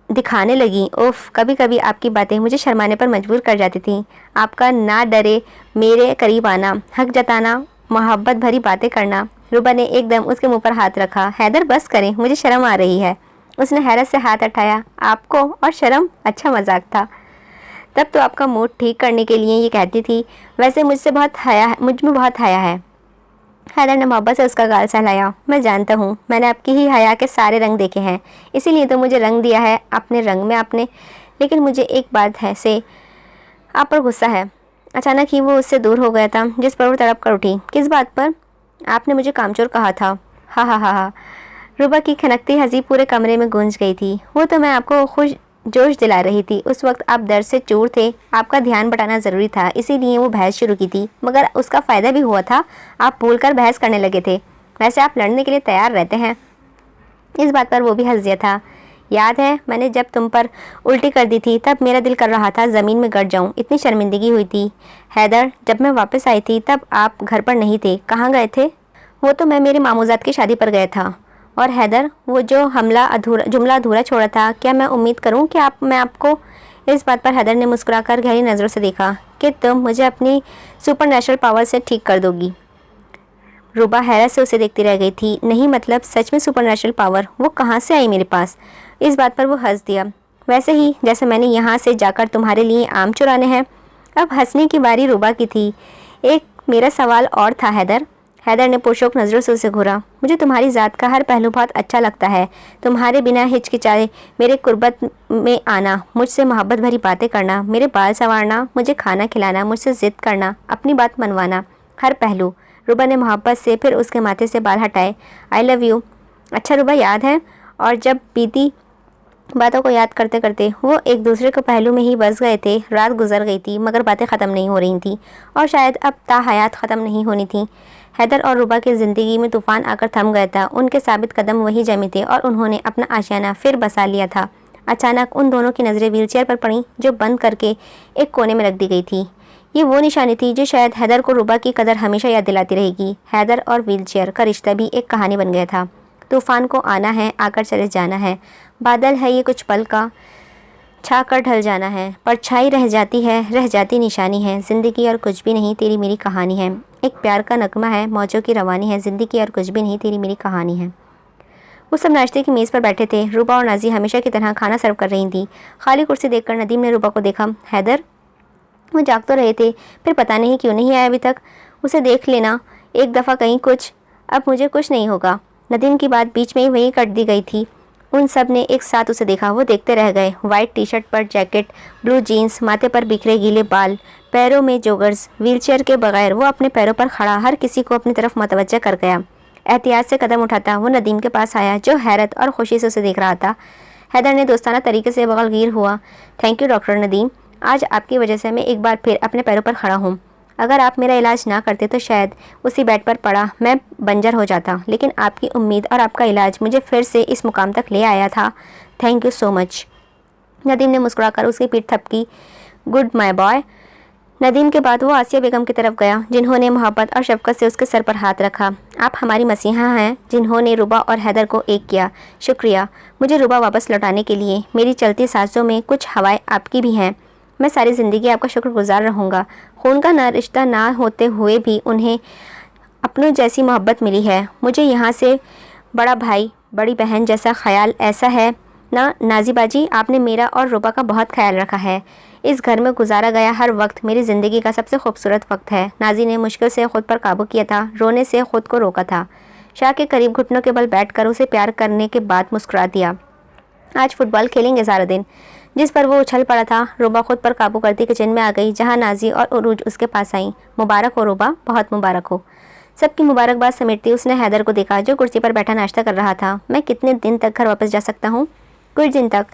दिखाने लगी। ओफ, कभी कभी आपकी बातें मुझे शर्माने पर मजबूर कर जाती थी। आपका ना डरे मेरे करीब आना, हक जताना, मोहब्बत भरी बातें करना। रूबा ने एकदम उसके मुंह पर हाथ रखा। हैदर बस करें, मुझे शर्म आ रही है। उसने हैरत से हाथ उठाया। आपको और शर्म? अच्छा मजाक था। तब तो आपका मूड ठीक करने के लिए ये कहती थी, वैसे मुझसे बहुत हया है, मुझ में बहुत हया है। हैदर ने मोहब्बत से उसका गाल सहलाया। मैं जानता हूँ, मैंने आपकी ही हया के सारे रंग देखे हैं, इसीलिए तो मुझे रंग दिया है अपने रंग में आपने। लेकिन मुझे एक बात है से आप पर गुस्सा है। अचानक ही वो उससे दूर हो गया था, जिस पर वो तड़प कर उठी। किस बात पर? आपने मुझे कामचोर कहा था। हा हा हा हा। रुबा की खनकती हंसी पूरे कमरे में गूंज गई थी। वो तो मैं आपको खुश जोश दिला रही थी। उस वक्त आप दर्द से चूर थे, आपका ध्यान बटाना ज़रूरी था, इसीलिए वो बहस शुरू की थी। मगर उसका फ़ायदा भी हुआ था, आप भूलकर बहस करने लगे थे। वैसे आप लड़ने के लिए तैयार रहते हैं। इस बात पर वो भी हंस दिया था। याद है मैंने जब तुम पर उल्टी कर दी थी, तब मेरा दिल कर रहा था ज़मीन में गड़ जाऊं, इतनी शर्मिंदगी हुई थी। हैदर, जब मैं वापस आई थी तब आप घर पर नहीं थे, कहाँ गए थे? वो तो मैं मेरे मामूजात की शादी पर गया था। और हैदर, वो जो जुमला अधूरा छोड़ा था, क्या मैं उम्मीद करूं कि मैं आपको? इस बात पर हैदर ने मुस्कुराकर गहरी नज़रों से देखा कि तुम मुझे अपनी सुपर नेचुरल पावर से ठीक कर दोगी। रुबा हैरत से उसे देखती रह गई थी। नहीं मतलब सच में सुपर नेचुरल पावर? वो कहाँ से आई मेरे पास? इस बात पर वो हंस दिया। वैसे ही जैसे मैंने यहाँ से जाकर तुम्हारे लिए आम चुराने हैं। अब हंसने की बारी रुबा की थी। एक मेरा सवाल और था हैदर। हैदर ने पुरशौक नज़रों से उसे घूरा। मुझे तुम्हारी ज़ात का हर पहलू बहुत अच्छा लगता है। तुम्हारे बिना हिचकिचाए मेरे कुर्बत में आना, मुझसे मोहब्बत भरी बातें करना, मेरे बाल संवारना, मुझे खाना खिलाना, मुझसे ज़िद करना, अपनी बात मनवाना, हर पहलू। रुबा ने मोहब्बत से फिर उसके माथे से बाल हटाए। I love you. अच्छा रुबा, याद है? और जब बीती बातों को याद करते करते वो एक दूसरे के पहलू में ही बस गए थे। रात गुजर गई थी मगर बातें ख़त्म नहीं हो रही थी और शायद अब ताहयात ख़त्म नहीं होनी थी। हैदर और रुबा की ज़िंदगी में तूफ़ान आकर थम गया था। उनके साबित कदम वहीं जमे थे और उन्होंने अपना आशियाना फिर बसा लिया था। अचानक उन दोनों की नज़रें व्हीलचेयर पर पड़ी, जो बंद करके एक कोने में रख दी गई थी। ये वो निशानी थी जो शायद हैदर को रुबा की कदर हमेशा याद दिलाती रहेगी। हैदर और व्हीलचेयर का रिश्ता भी एक कहानी बन गया था। तूफ़ान को आना है, आकर चले जाना है। बादल है ये कुछ पल का, छा कर ढल जाना है। परछाई रह जाती है, रह जाती निशानी है। ज़िंदगी और कुछ भी नहीं, तेरी मेरी कहानी है। एक प्यार का नगमा है, मौजों की रवानी है। ज़िंदगी और कुछ भी नहीं, तेरी मेरी कहानी है। वो सब नाश्ते की मेज़ पर बैठे थे। रुबा और नाजी हमेशा की तरह खाना सर्व कर रही थी। खाली कुर्सी देखकर नदीम ने रुबा को देखा। हैदर, वो जाग तो रहे थे, फिर पता नहीं क्यों नहीं आया अभी तक। उसे देख लेना एक दफ़ा कहीं कुछ। अब मुझे कुछ नहीं होगा। नदीम की बात बीच में ही वहीं कट दी गई थी। उन सब ने एक साथ उसे देखा। वो देखते रह गए। वाइट टी शर्ट पर जैकेट, ब्लू जीन्स, माथे पर बिखरे गीले बाल, पैरों में जोगर्स, व्हीलचेयर के बगैर वो अपने पैरों पर खड़ा हर किसी को अपनी तरफ मतवज्जा कर गया। एहतियात से कदम उठाता वो नदीम के पास आया, जो हैरत और खुशी से उसे देख रहा था। हैदर ने दोस्ताना तरीके से बगलगीर हुआ। थैंक यू डॉक्टर नदीम, आज आपकी वजह से मैं एक बार फिर अपने पैरों पर खड़ा हूँ। अगर आप मेरा इलाज ना करते तो शायद उसी बेड पर पड़ा मैं बंजर हो जाता, लेकिन आपकी उम्मीद और आपका इलाज मुझे फिर से इस मुकाम तक ले आया था। Thank you so much. Nadeem ने मुस्कुराकर उसकी पीठ थपकी। Good my boy. नदीम के बाद वो आसिया बेगम की तरफ गया, जिन्होंने मोहब्बत और शफकत से उसके सर पर हाथ रखा। आप हमारी मसीहा हैं, जिन्होंने रुबा और हैदर को एक किया। शुक्रिया मुझे रुबा वापस लौटाने के लिए। मेरी चलती सांसों में कुछ हवाएं आपकी भी हैं। मैं सारी ज़िंदगी आपका शुक्रगुजार रहूँगा। खून का ना रिश्ता ना होते हुए भी उन्हें अपनों जैसी मोहब्बत मिली है। मुझे यहाँ से बड़ा भाई बड़ी बहन जैसा ख्याल ऐसा है ना नाजी बाजी, आपने मेरा और रुबा का बहुत ख्याल रखा है। इस घर में गुजारा गया हर वक्त मेरी ज़िंदगी का सबसे खूबसूरत वक्त है। नाजी ने मुश्किल से ख़ुद पर काबू किया था, रोने से ख़ुद को रोका था। शाह के करीब घुटनों के बल बैठकर उसे प्यार करने के बाद मुस्कुरा दिया। आज फुटबॉल खेलेंगे सारा दिन, जिस पर वो उछल पड़ा था। रुबा खुद पर काबू करती किचन में आ गई, जहाँ नाजी और उरूज उसके पास आई। मुबारक हो रुबा, बहुत मुबारक हो। सबकी मुबारकबाद समेटती उसने हैदर को देखा, जो कुर्सी पर बैठा नाश्ता कर रहा था। मैं कितने दिन तक घर वापस जा सकता हूँ? कुछ दिन तक।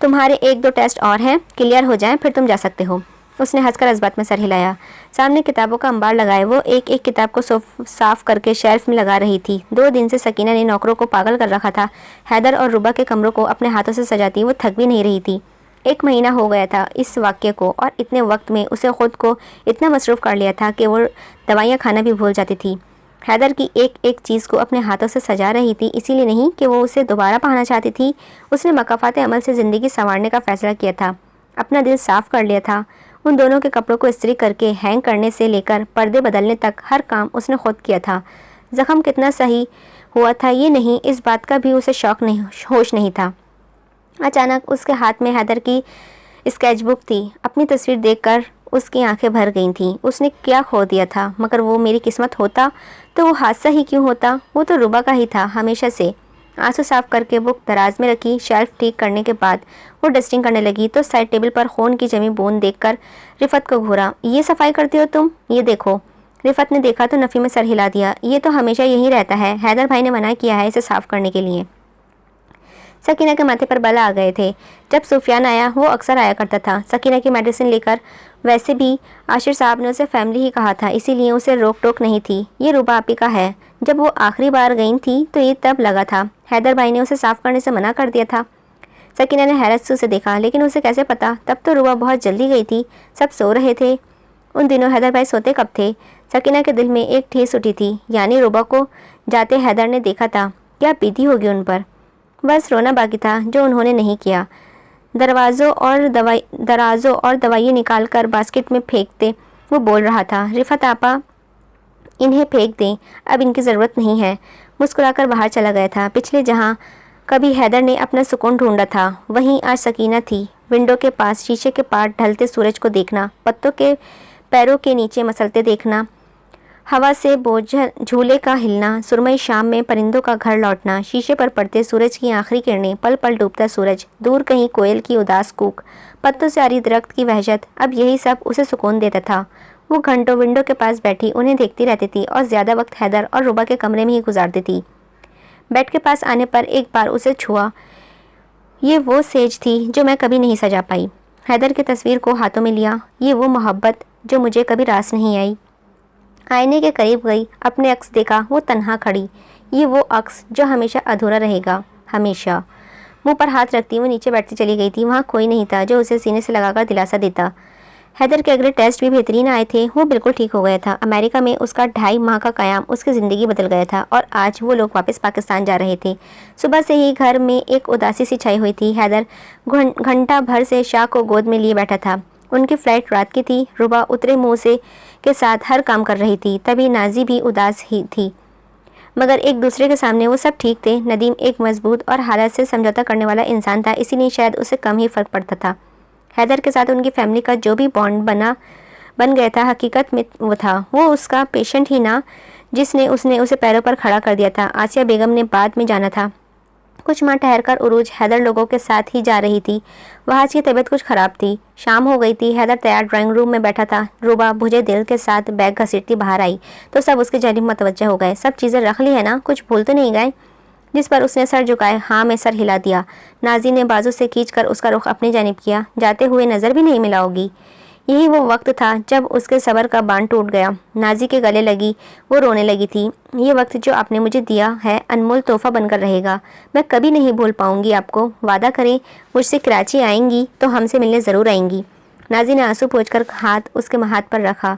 तुम्हारे 1-2 टेस्ट और हैं, क्लियर हो जाएं फिर तुम जा सकते हो। उसने हंसकर इस बात में सर हिलाया। सामने किताबों का अंबार लगाए वो एक एक किताब को साफ करके शेल्फ में लगा रही थी। 2 दिन से सकीना ने नौकरों को पागल कर रखा था। हैदर और रुबा के कमरों को अपने हाथों से सजाती वो थक भी नहीं रही थी। 1 महीना हो गया था इस वाक़ये को, और इतने वक्त में उसे ख़ुद को इतना मसरूफ़ कर लिया था कि वो दवाइयाँ खाना भी भूल जाती थी। हैदर की एक एक चीज़ को अपने हाथों से सजा रही थी, इसीलिए नहीं कि वो उसे दोबारा पाना चाहती थी। उसने मकाफ़ात अमल से ज़िंदगी संवारने का फ़ैसला किया था, अपना दिल साफ़ कर लिया था। उन दोनों के कपड़ों को इस्त्री करके हैंग करने से लेकर पर्दे बदलने तक हर काम उसने खुद किया था। ज़ख़म कितना सही हुआ था ये नहीं, इस बात का भी उसे होश नहीं था। अचानक उसके हाथ में हैदर की स्केचबुक थी। अपनी तस्वीर देखकर उसकी आंखें भर गई थीं। उसने क्या खो दिया था, मगर वो मेरी किस्मत होता तो वो हादसा ही क्यों होता। वो तो रुबा का ही था हमेशा से। आंसू साफ करके बुक दराज में रखी। शेल्फ ठीक करने के बाद वो डस्टिंग करने लगी तो साइड टेबल पर खून की जमी बूंद देखकर रिफत को घूरा। ये सफाई करती हो तुम, ये देखो। रिफत ने देखा तो नफ़ी में सर हिला दिया। ये तो हमेशा यही रहता है, हैदर भाई ने मना किया है इसे साफ़ करने के लिए। सकीना के माथे पर बल आ गए थे। जब सुफियान आया, वो अक्सर आया करता था सकीना की मेडिसिन लेकर। वैसे भी आशिर साहब ने उसे फैमिली ही कहा था, इसीलिए उसे रोक टोक नहीं थी। ये रुबा आपी का है। जब वो आखिरी बार गई थी तो ये तब लगा था हैदर भाई ने उसे साफ़ करने से मना कर दिया था। सकीना ने हैरत से उसे देखा, लेकिन उसे कैसे पता, तब तो रुबा बहुत जल्दी गई थी, सब सो रहे थे। उन दिनों हैदर भाई सोते कब थे? सकीना के दिल में एक ठेस उठी थी, यानी रुबा को जाते हैदर ने देखा था। क्या बीती होगी उन पर। बस रोना बाकी था, जो उन्होंने नहीं किया। दराजों और दवाइयाँ निकाल कर बास्केट में फेंकते वो बोल रहा था, रिफत आपा इन्हें फेंक दें, अब इनकी ज़रूरत नहीं है। मुस्कुराकर बाहर चला गया था। पिछले जहाँ कभी हैदर ने अपना सुकून ढूंढा था, वहीं आज सकीना थी। विंडो के पास शीशे के पार ढलते सूरज को देखना, पत्तों के पैरों के नीचे मसलते देखना, हवा से बोझल झूले का हिलना, सुरमई शाम में परिंदों का घर लौटना, शीशे पर पड़ते सूरज की आखिरी किरणें, पल पल डूबता सूरज, दूर कहीं कोयल की उदास कूक, पत्तों से आरी दरख्त की वहशत, अब यही सब उसे सुकून देता था। वो घंटों विंडो के पास बैठी उन्हें देखती रहती थी और ज़्यादा वक्त हैदर और रुबा के कमरे में ही गुजारती थी। बेड के पास आने पर एक बार उसे छुआ। ये वो सेज थी जो मैं कभी नहीं सजा पाई। हैदर की तस्वीर को हाथों में लिया। ये वो मोहब्बत जो मुझे कभी रास नहीं आई। आईने के करीब गई, अपने अक्स देखा, वो तन्हा खड़ी। ये वो अक्स जो हमेशा अधूरा रहेगा, हमेशा। मुंह पर हाथ रखती वो नीचे बैठती चली गई थी। वहाँ कोई नहीं था जो उसे सीने से लगाकर दिलासा देता। हैदर के अगले टेस्ट भी बेहतरीन आए थे। वो बिल्कुल ठीक हो गया था। अमेरिका में उसका 2.5 माह का क़याम उसकी ज़िंदगी बदल गया था और आज वो लोग वापस पाकिस्तान जा रहे थे। सुबह से ही घर में एक उदासी सी छाई हुई थी। हैदर घंटा भर से शाह को गोद में लिए बैठा था। उनकी फ़्लाइट रात की थी। रुबा उतरे मुँह से के साथ हर काम कर रही थी। तभी नाजी भी उदास ही थी, मगर एक दूसरे के सामने वो सब ठीक थे। नदीम एक मजबूत और हालत से समझौता करने वाला इंसान था, इसीलिए शायद उसे कम ही फ़र्क पड़ता था। हैदर के साथ उनकी फैमिली का जो भी बॉन्ड बन गया था, हकीकत में वो था। वो उसका पेशेंट ही ना जिसने उसने उसे पैरों पर खड़ा कर दिया था। आसिया बेगम ने बाद में जाना था। कुछ माह ठहरकर उरूज हैदर लोगों के साथ ही जा रही थी। वहाँ की तबीयत कुछ ख़राब थी। शाम हो गई थी। हैदर तैयार ड्राइंग रूम में बैठा था। रुबा भुजे दिल के साथ बैग घसीटती बाहर आई तो सब उसके जानिब मतवज्जा हो गए। सब चीज़ें रख ली है ना, कुछ भूल तो नहीं गए? जिस पर उसने सर झुकाए हाँ में सर हिला दिया। नाजी ने बाजू से खींचकर उसका रुख अपनी जानिब किया। जाते हुए नज़र भी नहीं मिलाओगी? यही वो वक्त था जब उसके सब्र का बांध टूट गया। नाजी के गले लगी, वो रोने लगी थी। ये वक्त जो आपने मुझे दिया है अनमोल तोहफा बनकर रहेगा। मैं कभी नहीं भूल पाऊंगी आपको। वादा करें मुझसे कराची आएंगी तो हमसे मिलने ज़रूर आएंगी। नाजी ने आंसू पोंछकर हाथ उसके हाथ पर रखा।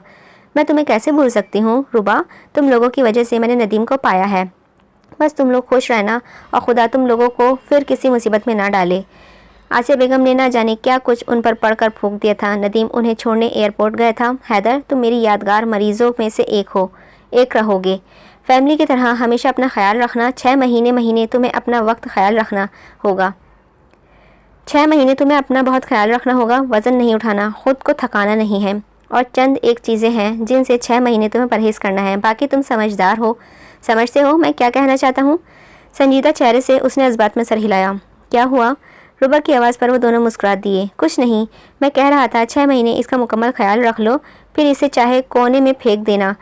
मैं तुम्हें कैसे भूल सकती हूँ रुबा, तुम लोगों की वजह से मैंने नदीम को पाया है। बस तुम लोग खुश रहना और खुदा तुम लोगों को फिर किसी मुसीबत में ना डाले। आसिया बेगम ने ना जाने क्या कुछ उन पर पढ़कर फूंक दिया था। नदीम उन्हें छोड़ने एयरपोर्ट गया था। हैदर तुम मेरी यादगार मरीजों में से एक रहोगे। फैमिली की तरह हमेशा अपना ख्याल रखना। 6 महीने तुम्हें अपना वक्त ख्याल रखना होगा। 6 महीने तुम्हें अपना बहुत ख्याल रखना होगा। वज़न नहीं उठाना, खुद को थकाना नहीं है। और चंद एक चीज़ें हैं जिनसे 6 महीने तुम्हें परहेज़ करना है। बाकी तुम समझदार हो। समझते हो मैं क्या कहना चाहता हूँ? संजीदा चेहरे से उसने इस में सर हिलाया। क्या हुआ? रुबा की आवाज़ पर वो दोनों मुस्कुरा दिए। कुछ नहीं, मैं कह रहा था 6 महीने इसका मुकम्मल ख्याल रख लो, फिर इसे चाहे कोने में फेंक देना,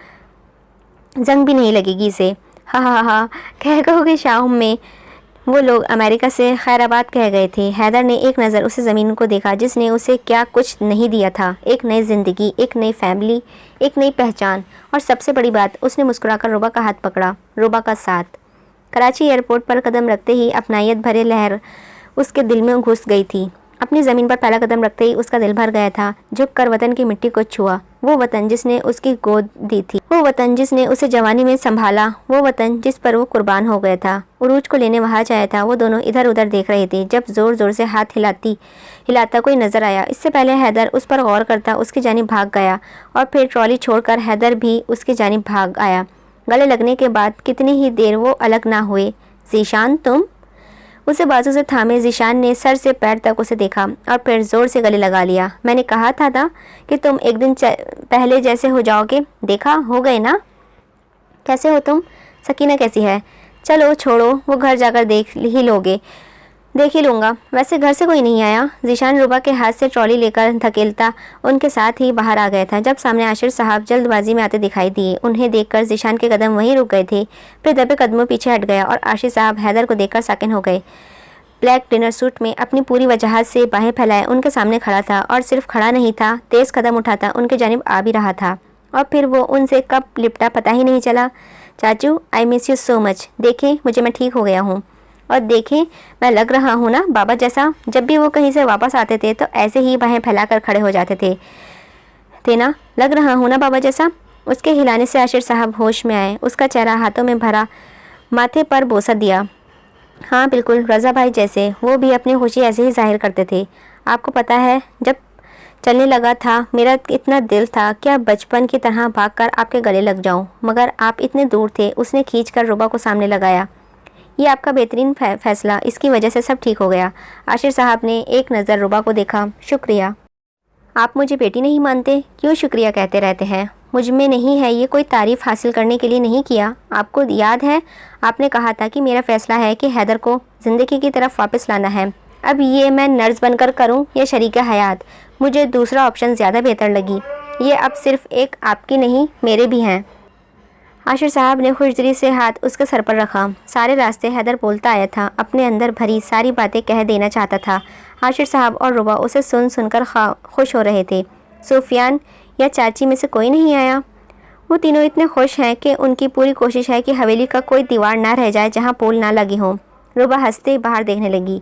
जंग भी नहीं लगेगी इसे। हा हा हा कह कहोगे शाम में वो लोग अमेरिका से खैराबाद कह गए थे। हैदर ने एक नज़र उसे ज़मीन को देखा जिसने उसे क्या कुछ नहीं दिया था। एक नई ज़िंदगी, एक नई फैमिली, एक नई पहचान, और सबसे बड़ी बात, उसने मुस्कुराकर रुबा का हाथ पकड़ा। रुबा का साथ। कराची एयरपोर्ट पर कदम रखते ही अपनायत भरे लहर उसके दिल में घुस गई थी। अपनी ज़मीन पर पहला कदम रखते ही उसका दिल भर गया था। झुक कर वतन की मिट्टी को छुआ। वो वतन जिसने उसकी गोद दी थी, वो वतन जिसने उसे जवानी में संभाला, वो वतन जिस पर वो कुर्बान हो गया था। उरूज को लेने वहाँ जाया था। वो दोनों इधर उधर देख रहे थे जब ज़ोर ज़ोर से हाथ हिलाता कोई नज़र आया। इससे पहले हैदर उस पर गौर करता उसकी जानिब भाग गया और फिर ट्रॉली छोड़कर हैदर भी उसकी जानिब भाग आया। गले लगने के बाद कितनी ही देर वो अलग ना हुए। ज़ीशान तुम? उसे बाजू से थामे ज़ीशान ने सर से पैर तक उसे देखा और फिर ज़ोर से गले लगा लिया। मैंने कहा था ना कि तुम एक दिन पहले जैसे हो जाओगे, देखा, हो गए ना। कैसे हो तुम? सकीना कैसी है? चलो छोड़ो, वो घर जाकर देख ही लूँगा। वैसे घर से कोई नहीं आया? ज़ीशान रुबा के हाथ से ट्रॉली लेकर धकेलता उनके साथ ही बाहर आ गया था जब सामने आशिर साहब जल्दबाजी में आते दिखाई दिए। उन्हें देखकर ज़ीशान के कदम वहीं रुक गए थे, फिर दबे कदमों पीछे हट गया और आशिर साहब हैदर को देखकर साकिन हो गए। ब्लैक डिनर सूट में अपनी पूरी वजाहत से बाहें फैलाए उनके सामने खड़ा था और सिर्फ खड़ा नहीं था, तेज़ कदम उठाता उनके जानिब आ भी रहा था और फिर वो उनसे कब लिपटा पता ही नहीं चला। चाचू, I miss you so much. देखें, मुझे मैं ठीक हो गया हूँ और देखें मैं लग रहा हूँ ना बाबा जैसा। जब भी वो कहीं से वापस आते थे तो ऐसे ही बाहें फैलाकर खड़े हो जाते थे ना, लग रहा हूँ ना बाबा जैसा। उसके हिलाने से आशिर साहब होश में आए, उसका चेहरा हाथों में भरा, माथे पर बोसा दिया। हाँ बिल्कुल, रज़ा भाई जैसे। वो भी अपनी खुशी ऐसे ही जाहिर करते थे। आपको पता है, जब चलने लगा था मेरा इतना दिल था क्या बचपन की तरह भागकर आपके गले लग जाऊं, मगर आप इतने दूर थे। उसने खींचकर रुबा को सामने लगाया। ये आपका बेहतरीन फैसला, इसकी वजह से सब ठीक हो गया। आशिर साहब ने एक नज़र रुबा को देखा। शुक्रिया। आप मुझे बेटी नहीं मानते? क्यों शुक्रिया कहते रहते हैं? मुझ में नहीं है, ये कोई तारीफ़ हासिल करने के लिए नहीं किया। आपको याद है आपने कहा था कि मेरा फ़ैसला है कि हैदर को ज़िंदगी की तरफ वापस लाना है। अब ये मैं नर्स बनकर करूं या शरीके हयात, मुझे दूसरा ऑप्शन ज़्यादा बेहतर लगी। ये अब सिर्फ एक आपकी नहीं, मेरे भी हैं। आशिर साहब ने खुशदिली से हाथ उसके सर पर रखा। सारे रास्ते हैदर बोलता आया था, अपने अंदर भरी सारी बातें कह देना चाहता था। आशिर साहब और रुबा उसे सुनकर खुश हो रहे थे। सुफियान या चाची में से कोई नहीं आया। वो तीनों इतने खुश हैं कि उनकी पूरी कोशिश है कि हवेली का कोई दीवार ना रह जाए जहाँ पोल ना लगी हो। रुबा हंसते बाहर देखने लगी।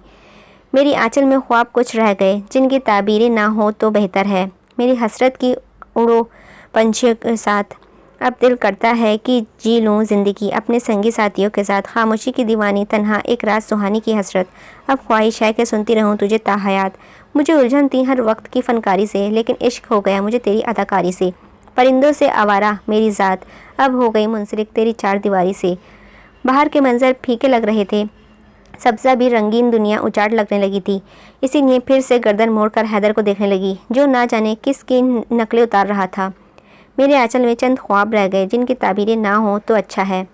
मेरी आंचल में ख्वाब कुछ रह गए जिनकी ताबीरें ना हो तो बेहतर है। मेरी हसरत की उड़ो पंछियों के साथ अब दिल करता है कि जी लूँ ज़िंदगी अपने संगी साथियों के साथ। खामोशी की दीवानी, तन्हा एक रात सुहानी की हसरत। अब ख्वाहिश है कि सुनती रहूँ तुझे ताहयात। मुझे उलझन थी हर वक्त की फ़नकारी से, लेकिन इश्क हो गया मुझे तेरी अदाकारी से। परिंदों से आवारा मेरी ज़ात अब हो गई मुंसलिक तेरी चार दीवारी से। बाहर के मंजर फीके लग रहे थे, सब्ज़ा भी रंगीन दुनिया उजाड़ लगने लगी थी। इसीलिए फिर से गर्दन मोड़कर हैदर को देखने लगी, जो ना जाने किसकी नकलें उतार रहा था। मेरे आंचल में चंद ख्वाब रह गए जिनकी ताबीरें ना हो तो अच्छा है।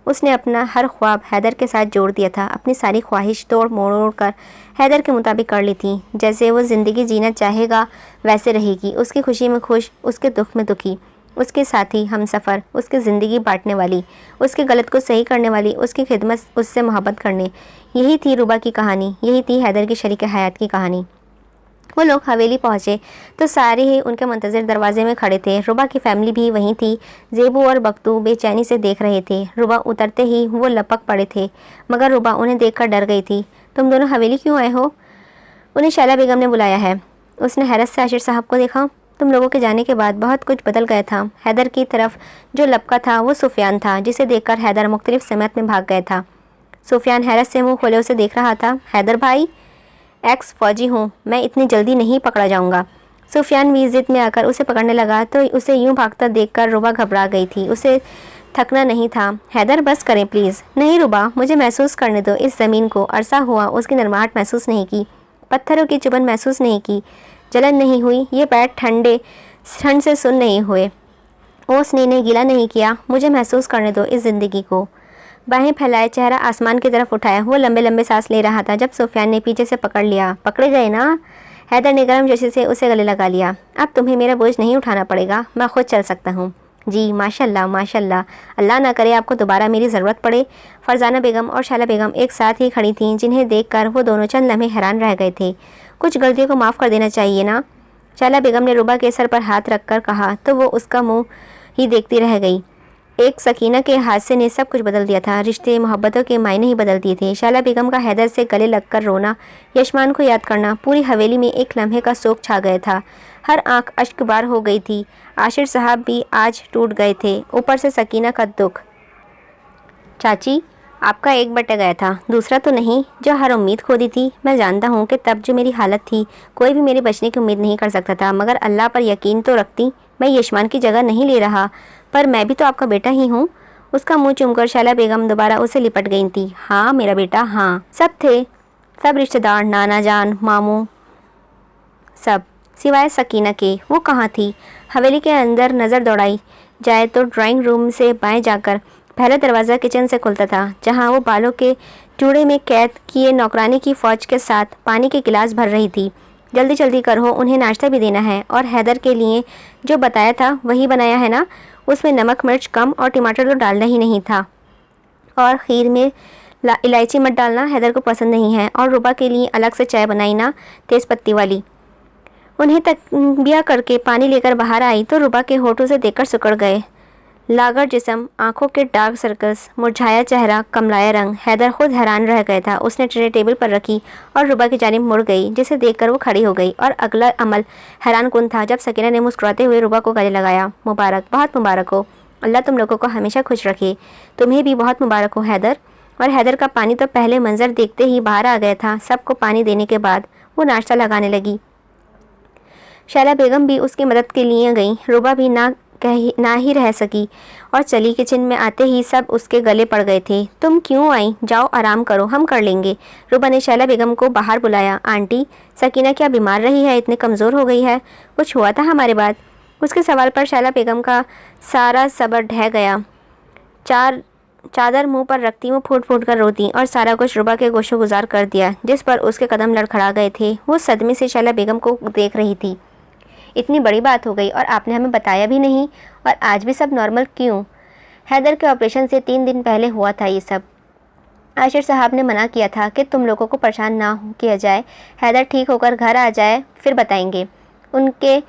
उसने अपना हर ख्वाब हैदर के साथ जोड़ दिया था। अपनी सारी ख्वाहिश तोड़ मोड़ कर हैदर के मुताबिक कर ली थी। जैसे वो ज़िंदगी जीना चाहेगा वैसे रहेगी, उसकी खुशी में खुश, उसके दुख में दुखी, उसके साथी हमसफ़र, उसकी ज़िंदगी बांटने वाली, उसके गलत को सही करने वाली, उसकी खिदमत, उससे मोहब्बत करने। यही थी रुबा की कहानी, यही थी हैदर की शरीक हयात की कहानी। वो लोग हवेली पहुँचे तो सारे ही उनके मुंतज़िर दरवाजे में खड़े थे। रुबा की फैमिली भी वहीं थी। ज़ेबू और बख्तू बेचैनी से देख रहे थे। रुबा उतरते ही वो लपक पड़े थे, मगर रुबा उन्हें देखकर डर गई थी। तुम दोनों हवेली क्यों आए हो? उन्हें शैला बेगम ने बुलाया है। उसने हैरत से आशिर साहब को देखा। तुम लोगों के जाने के बाद बहुत कुछ बदल गया था। हैदर की तरफ जो लपका था वो सुफियान था, जिसे देखकर हैदर मुख्तलिफ समत में भाग गया था। सुफियान हैरत से मुँह खोले उसे देख रहा था। हैदर भाई, एक्स फौजी हूँ, मैं इतनी जल्दी नहीं पकड़ा जाऊँगा। सुफियान भी ज़िद में आकर उसे पकड़ने लगा तो उसे यूं भागता देखकर रुबा घबरा गई थी। उसे थकना नहीं था। हैदर बस करें प्लीज़। नहीं रुबा, मुझे महसूस करने दो इस ज़मीन को। अरसा हुआ उसकी नरमाहट महसूस नहीं की, पत्थरों की चुभन महसूस नहीं की, जलन नहीं हुई, ये पैर ठंड से सुन नहीं हुए, ओस ने गीला नहीं किया। मुझे महसूस करने दो इस ज़िंदगी को। बाहें फैलाए चेहरा आसमान की तरफ उठाया, वो लंबे लंबे सांस ले रहा था जब सुफियान ने पीछे से पकड़ लिया। पकड़े गए ना? हैदर ने गर्म जोशी से उसे गले लगा लिया। अब तुम्हें मेरा बोझ नहीं उठाना पड़ेगा, मैं खुद चल सकता हूँ। जी माशाल्लाह माशाल्लाह, अल्लाह ना करे आपको दोबारा मेरी ज़रूरत पड़े। फरजाना बेगम और शैला बेगम एक साथ ही खड़ी थीं, जिन्हें देखकर वो दोनों चंद लम्हे हैरान रह गए थे। कुछ गलतियों को माफ़ कर देना चाहिए ना? शैला बेगम ने रुबा के सर पर हाथ रखकर कहा तो वो उसका मुँह ही देखती रह गई। एक सकीना के हादसे ने सब कुछ बदल दिया था। रिश्ते मोहब्बतों के मायने ही बदल दिए थे। शैला बेगम का हैदर से गले लगकर रोना, यशमान को याद करना, पूरी हवेली में एक लम्हे का शोक छा गया था। हर आंख अश्कबार हो गई थी। आशिर साहब भी आज टूट गए थे, ऊपर से सकीना का दुख। चाची, आपका एक बट गया था, दूसरा तो नहीं। जो हर उम्मीद खो दी थी। मैं जानता हूँ कि तब जो मेरी हालत थी कोई भी मेरे बचने की उम्मीद नहीं कर सकता था, मगर अल्लाह पर यकीन तो रखती। मैं यशमान की जगह नहीं ले रहा, पर मैं भी तो आपका बेटा ही हूँ। उसका मुंह चूमकर शैला बेगम दोबारा उसे लिपट गई थी। हाँ मेरा बेटा, हाँ। सब थे सब रिश्तेदार, नाना जान, मामू, सब सिवाय सकीना के। वो कहाँ थी? हवेली के अंदर नज़र दौड़ाई जाए तो ड्राइंग रूम से बाएं जाकर पहला दरवाज़ा किचन से खुलता था, जहाँ वो बालों के जूड़े में कैद किए नौकरानी की फ़ौज के साथ पानी के गिलास भर रही थी। जल्दी जल्दी करो, उन्हें नाश्ता भी देना है। और हैदर के लिए जो बताया था वही बनाया है ना? उसमें नमक मिर्च कम और टमाटर तो डालना ही नहीं था। और खीर में इलायची मत डालना, हैदर को पसंद नहीं है। और रुबा के लिए अलग से चाय बनाई ना, तेज़ पत्ती वाली। उन्हें तकिया करके पानी लेकर बाहर आई तो रुबा के होठों से देखकर सिकुड़ गए। लागर जिस्म, आंखों के डार्क सर्कल्स, मुरझाया चेहरा, कमलाया रंग। हैदर खुद हैरान रह गया था। उसने ट्रे टेबल पर रखी और रुबा की जानिब मुड़ गई, जिसे देखकर वो खड़ी हो गई। और अगला अमल हैरानकुन था जब सकीना ने मुस्कुराते हुए रुबा को गले लगाया। मुबारक, बहुत मुबारक हो। अल्लाह तुम लोगों को हमेशा खुश रखे। तुम्हें भी बहुत मुबारक हो हैदर। और हैदर का पानी तो पहले मंजर देखते ही बाहर आ गया था। सबको पानी देने के बाद वो नाश्ता लगाने लगी। शैला बेगम भी उसकी मदद के लिए गई। रुबा भी ना ही रह सकी और चली। किचन में आते ही सब उसके गले पड़ गए थे। तुम क्यों आई? जाओ आराम करो, हम कर लेंगे। रुबा ने शैला बेगम को बाहर बुलाया। आंटी, सकीना क्या बीमार रही है? इतने कमज़ोर हो गई है? कुछ हुआ था हमारे बाद? उसके सवाल पर शैला बेगम का सारा सब्र ढह गया। चादर मुंह पर रखती वो फूट फूट कर रोती और सारा कुछ रुबा के गोशो गुजार कर दिया, जिस पर उसके कदम लड़खड़ा गए थे। वो सदमे से शैला बेगम को देख रही थी। इतनी बड़ी बात हो गई और आपने हमें बताया भी नहीं, और आज भी सब नॉर्मल क्यों? हैदर के ऑपरेशन से 3 दिन पहले हुआ था ये सब। आशिर साहब ने मना किया था कि तुम लोगों को परेशान ना किया जाए। हैदर ठीक होकर घर आ जाए फिर बताएंगे। उनके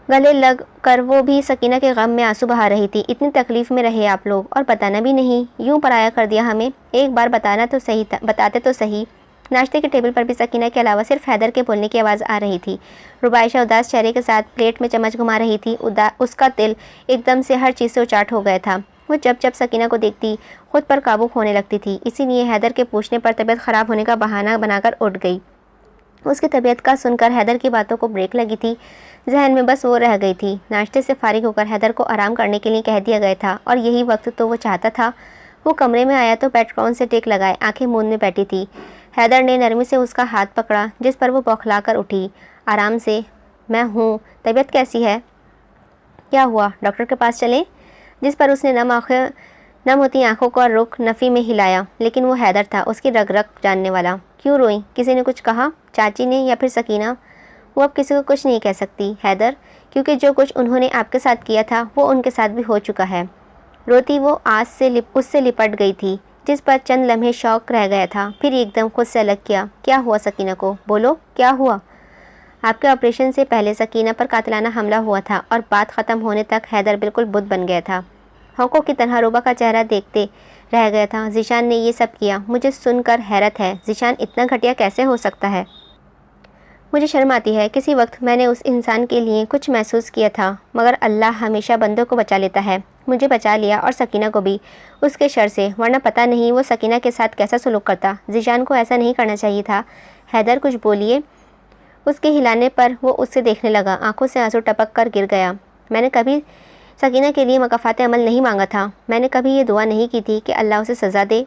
गले लग कर वो भी सकीना के गम में आंसू बहा रही थी। इतनी तकलीफ़ में रहे आप लोग और बताना भी नहीं, यूँ पराया कर दिया हमें। एक बार बताना तो सही था, बताते तो सही। नाश्ते के टेबल पर भी सकीना के अलावा सिर्फ हैदर के बोलने की आवाज़ आ रही थी। रुबाइशा उदास चेहरे के साथ प्लेट में चम्मच घुमा रही थी। उसका दिल एकदम से हर चीज़ से उचाट हो गया था। वो जब जब सकीना को देखती खुद पर काबू खोने लगती थी। इसीलिए हैदर के पूछने पर तबीयत ख़राब होने का बहाना बनाकर उठ गई। उसकी तबीयत का सुनकर हैदर की बातों को ब्रेक लगी थी। जहन में बस वो रह गई थी। नाश्ते से फारिग होकर हैदर को आराम करने के लिए कह दिया गया था और यही वक्त तो वो चाहता था। वो कमरे में आया तो पेट्रॉन से टेक लगाए आंखें मूंद में बैठी थी। हैदर ने नरमी से उसका हाथ पकड़ा, जिस पर वो बौखला कर उठी। आराम से, मैं हूँ। तबीयत कैसी है? क्या हुआ, डॉक्टर के पास चलें? जिस पर उसने नम होती आंखों का रुख नफ़ी में हिलाया। लेकिन वो हैदर था, उसकी रग रग जानने वाला। क्यों रोई? किसी ने कुछ कहा? चाची ने या फिर सकीना? वो अब किसी को कुछ नहीं कह सकती हैदर, क्योंकि जो कुछ उन्होंने आपके साथ किया था वो उनके साथ भी हो चुका है। रोती वो आज से उससे लिपट गई थी, जिस पर चंद लम्हे शौक रह गया था। फिर एकदम खुद से अलग किया। क्या हुआ सकीना को? बोलो, क्या हुआ? आपके ऑपरेशन से पहले सकीना पर कातिलाना हमला हुआ था और बात ख़त्म होने तक हैदर बिल्कुल बुत बन गया था। हौकों की तरह रुबा का चेहरा देखते रह गया था। ज़ीशान ने ये सब किया। मुझे सुनकर हैरत है, ज़ीशान इतना घटिया कैसे हो सकता है? मुझे शर्म आती है। किसी वक्त मैंने उस इंसान के लिए कुछ महसूस किया था, मगर अल्लाह हमेशा बंदों को बचा लेता है। मुझे बचा लिया और सकीना को भी उसके शर से, वरना पता नहीं वो सकीना के साथ कैसा सलूक करता। ज़ीशान को ऐसा नहीं करना चाहिए था। हैदर, कुछ बोलिए। उसके हिलाने पर वो उससे देखने लगा। आंखों से आंसू टपक कर गिर गया। मैंने कभी सकीना के लिए मकाफ़ात अमल नहीं मांगा था। मैंने कभी ये दुआ नहीं की थी कि अल्लाह उसे सज़ा दे।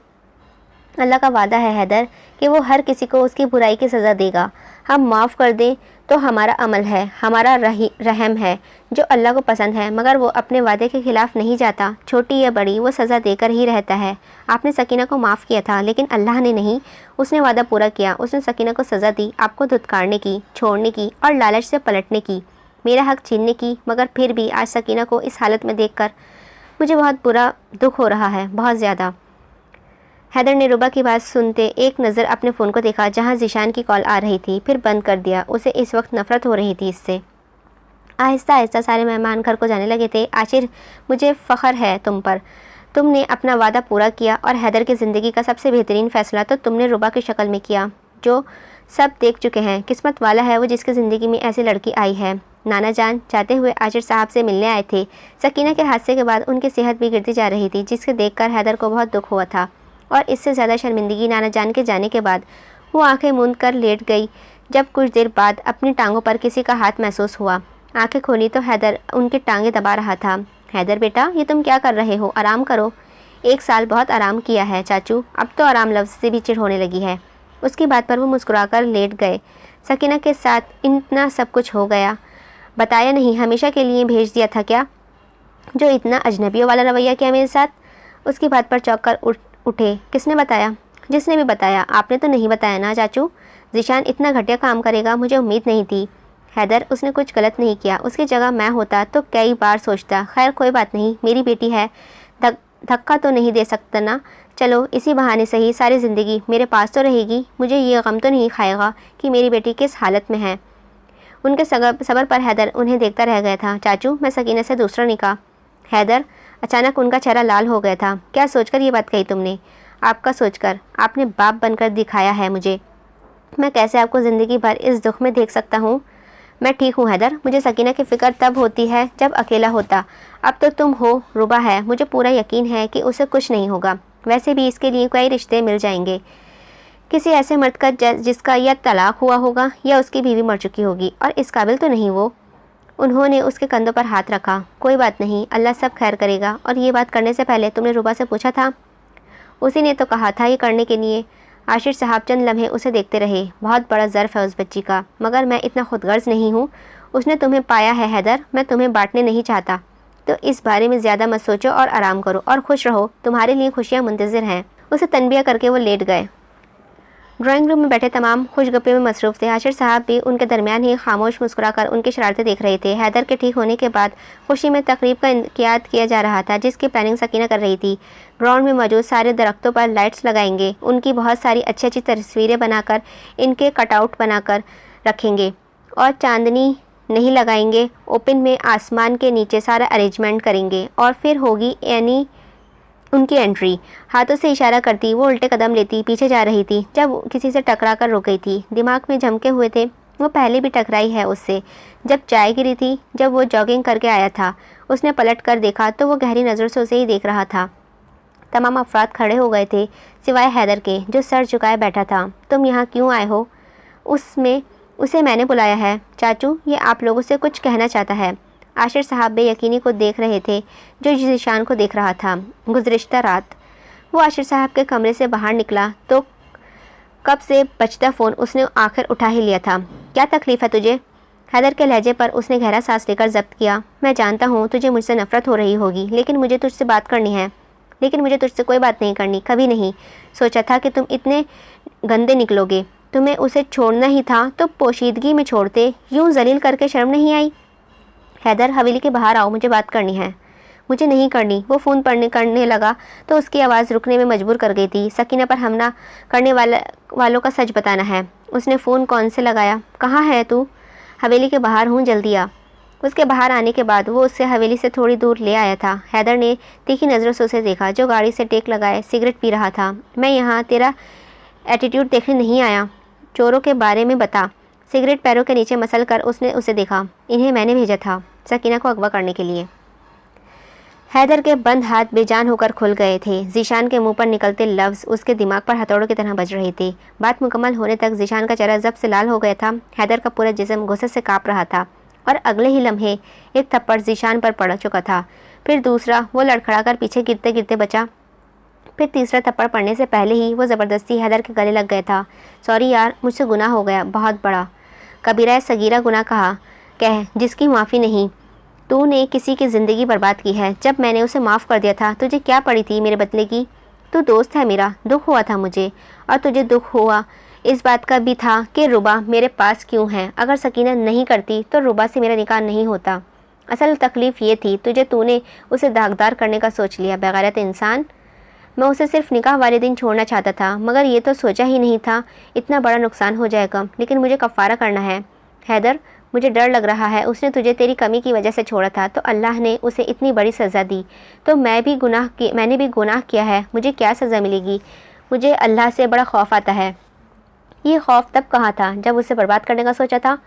अल्लाह का वादा है हैदर कि वो हर किसी को उसकी बुराई की सज़ा देगा। हम माफ़ कर दें तो हमारा अमल है, हमारा रहम है जो अल्लाह को पसंद है, मगर वो अपने वादे के ख़िलाफ़ नहीं जाता। छोटी या बड़ी वो सज़ा देकर ही रहता है। आपने सकीना को माफ़ किया था, लेकिन अल्लाह ने नहीं। उसने वादा पूरा किया। उसने सकीना को सज़ा दी, आपको धुतकारने की, छोड़ने की और लालच से पलटने की, मेरा हक छीनने की। मगर फिर भी आज सकीना को इस हालत में देखकर मुझे बहुत बुरा दुख हो रहा है, बहुत ज़्यादा। हैदर ने रुबा की बात सुनते एक नज़र अपने फ़ोन को देखा, जहां ज़ीशान की कॉल आ रही थी, फिर बंद कर दिया। उसे इस वक्त नफ़रत हो रही थी इससे। आहिस्ता आहिस्ता सारे मेहमान घर को जाने लगे थे। आशिर, मुझे फ़ख्र है तुम पर। तुमने अपना वादा पूरा किया और हैदर की ज़िंदगी का सबसे बेहतरीन फ़ैसला तो तुमने रुबा की शक्ल में किया, जो सब देख चुके हैं। किस्मत वाला है वो जिसकी ज़िंदगी में ऐसी लड़की आई है। नाना जान जाते हुए आशिर साहब से मिलने आए थे। सकीना के हादसे के बाद उनकी सेहत भी गिरती जा रही थी, जिसके देखकर हैदर को बहुत दुख हुआ था। और इससे ज़्यादा शर्मिंदगी नाना जान के जाने के बाद। वो आंखें मूंद कर लेट गई। जब कुछ देर बाद अपनी टांगों पर किसी का हाथ महसूस हुआ, आंखें खोली तो हैदर उनकी टांगें दबा रहा था। हैदर बेटा, ये तुम क्या कर रहे हो? आराम करो। 1 साल बहुत आराम किया है चाचू, अब तो आराम लफ्ज़ से भी चिढ़ होने लगी है। उसकी बात पर वो मुस्कुराकर लेट गए। सकीना के साथ इतना सब कुछ हो गया, बताया नहीं, हमेशा के लिए भेज दिया था क्या? जो इतना अजनबियों वाला रवैया किया मेरे साथ। उसकी बात पर चौंक कर उठे। किसने बताया? जिसने भी बताया। आपने तो नहीं बताया ना चाचू। ज़ीशान इतना घटिया काम करेगा मुझे उम्मीद नहीं थी। हैदर, उसने कुछ गलत नहीं किया, उसकी जगह मैं होता तो कई बार सोचता। खैर कोई बात नहीं, मेरी बेटी है, धक्का तो नहीं दे सकता ना। चलो इसी बहाने सही सारी ज़िंदगी मेरे पास तो रहेगी, मुझे ये गम तो नहीं खाएगा कि मेरी बेटी किस हालत में है। उनके सबर पर हैदर उन्हें देखता रह गया था। चाचू, मैं सकीना से दूसरा निकाह। हैदर, अचानक उनका चेहरा लाल हो गया था। क्या सोचकर ये बात कही तुमने? आपका सोचकर। आपने बाप बनकर दिखाया है मुझे। मैं कैसे आपको ज़िंदगी भर इस दुख में देख सकता हूँ? मैं ठीक हूँ हैदर, मुझे सकीना की फ़िक्र तब होती है जब अकेला होता। अब तो तुम हो, रुबा है, मुझे पूरा यकीन है कि उसे कुछ नहीं होगा। वैसे भी इसके लिए कई रिश्ते मिल जाएंगे, किसी ऐसे मर्द का जिसका या तलाक हुआ होगा या उसकी बीवी मर चुकी होगी, और इस काबिल तो नहीं वो। उन्होंने उसके कंधों पर हाथ रखा। कोई बात नहीं, अल्लाह सब खैर करेगा। और ये बात करने से पहले तुमने रुबा से पूछा था? उसी ने तो कहा था ये करने के लिए। आशिर साहब चंद लम्हे उसे देखते रहे। बहुत बड़ा ज़र्फ है उस बच्ची का, मगर मैं इतना खुदगर्ज नहीं हूँ। उसने तुम्हें पाया है हैदर, मैं तुम्हें बांटने नहीं चाहता। तो इस बारे में ज़्यादा मत सोचो और आराम करो और खुश रहो, तुम्हारे लिए खुशियाँ मुंतज़िर हैं। उसे तनबिया करके वो लेट गए। ड्राइंग रूम में बैठे तमाम खुशगप्पी में मसरूफ़ थे। आशिर साहब भी उनके दरमियान ही खामोश मुस्कुराकर उनकी शरारतें देख रहे थे। हैदर के ठीक होने के बाद खुशी में तकरीब का इनक़ियाद किया जा रहा था, जिसकी प्लानिंग सकीना कर रही थी। ग्राउंड में मौजूद सारे दरख्तों पर लाइट्स लगाएंगे, उनकी बहुत सारी अच्छी अच्छी तस्वीरें बनाकर इनके कटआउट बनाकर रखेंगे, और चांदनी नहीं लगाएंगे। ओपन में आसमान के नीचे सारा अरेंजमेंट करेंगे, और फिर होगी यानी उनकी एंट्री। हाथों से इशारा करती वो उल्टे कदम लेती पीछे जा रही थी, जब किसी से टकरा कर रुक गई थी। दिमाग में झमके हुए थे, वो पहले भी टकराई है उससे, जब चाय गिरी थी, जब वो जॉगिंग करके आया था। उसने पलट कर देखा तो वो गहरी नज़र से उसे ही देख रहा था। तमाम अफराद खड़े हो गए थे सिवाय हैदर के, जो सर झुकाए बैठा था। तुम यहाँ क्यों आए हो? उसे मैंने बुलाया है। चाचू, ये आप लोगों से कुछ कहना चाहता है। आशिर साहब बेयकीनी को देख रहे थे, जो ज़ीशान को देख रहा था। गुज़िश्ता रात वो आशिर साहब के कमरे से बाहर निकला तो कब से बजता फ़ोन उसने आखिर उठा ही लिया था। क्या तकलीफ़ है तुझे? हैदर के लहजे पर उसने गहरा सांस लेकर जब्त किया। मैं जानता हूँ तुझे मुझसे नफ़रत हो रही होगी, लेकिन मुझे तुझसे बात करनी है। लेकिन मुझे तुझसे कोई बात नहीं करनी, कभी नहीं सोचा था कि तुम इतने गंदे निकलोगे। तुम्हें उसे छोड़ना ही था तो पोशीदगी में छोड़ते, यूँ जलील करके शर्म नहीं आई? हैदर, हवेली के बाहर आओ, मुझे बात करनी है। मुझे नहीं करनी। वो फ़ोन करने लगा तो उसकी आवाज़ रुकने में मजबूर कर गई थी। सकीना पर हमला करने वालों का सच बताना है। उसने फ़ोन कौन से लगाया? कहाँ है तू? हवेली के बाहर हूँ, जल्दी आ। उसके बाहर आने के बाद वो उससे हवेली से थोड़ी दूर ले आया था। हैदर ने तीखी नज़रों से उसे देखा, जो गाड़ी से टेक लगाए सिगरेट पी रहा था। मैं यहाँ तेरा एटीट्यूड देखने नहीं आया, चोरों के बारे में बता। सिगरेट पैरों के नीचे मसल कर उसने उसे देखा। इन्हें मैंने भेजा था सकीना को अगवा करने के लिए। हैदर के बंद हाथ बेजान होकर खुल गए थे। ज़ीशान के मुंह पर निकलते लफ्ज़ उसके दिमाग पर हथौड़ों की तरह बज रहे थे। बात मुकम्मल होने तक ज़ीशान का चेहरा जब से लाल हो गया था। हैदर का पूरा जिस्म गुस्से से काँप रहा था, और अगले ही लम्हे एक थप्पड़ ज़ीशान पर पड़ चुका था। फिर दूसरा, वो लड़खड़ाकर पीछे गिरते गिरते बचा। फिर तीसरा थप्पड़ पड़ने से पहले ही वो ज़बरदस्ती हैदर के गले लग गया था। सॉरी यार, मुझसे गुनाह हो गया, बहुत बड़ा कबीरा सगीरा गुनाह कह जिसकी माफ़ी नहीं। तूने किसी की ज़िंदगी बर्बाद की है। जब मैंने उसे माफ़ कर दिया था, तुझे क्या पड़ी थी मेरे बदले की? तू दोस्त है मेरा, दुख हुआ था मुझे, और तुझे दुख हुआ इस बात का भी था कि रुबा मेरे पास क्यों है। अगर सकीना नहीं करती तो रुबा से मेरा निकाह नहीं होता। असल तकलीफ़ ये थी तूने उसे दागदार करने का सोच लिया, बेगैरत इंसान। मैं उसे सिर्फ निकाह वाले दिन छोड़ना चाहता था, मगर ये तो सोचा ही नहीं था इतना बड़ा नुकसान हो जाएगा। लेकिन मुझे कफ़ारा करना है। हैदर, मुझे डर लग रहा है उसने तुझे तेरी कमी की वजह से छोड़ा था तो अल्लाह ने उसे इतनी बड़ी सज़ा दी, तो मैंने भी गुनाह किया है, मुझे क्या सज़ा मिलेगी? मुझे अल्लाह से बड़ा खौफ आता है। ये खौफ तब कहाँ था जब उसे बर्बाद करने का सोचा था।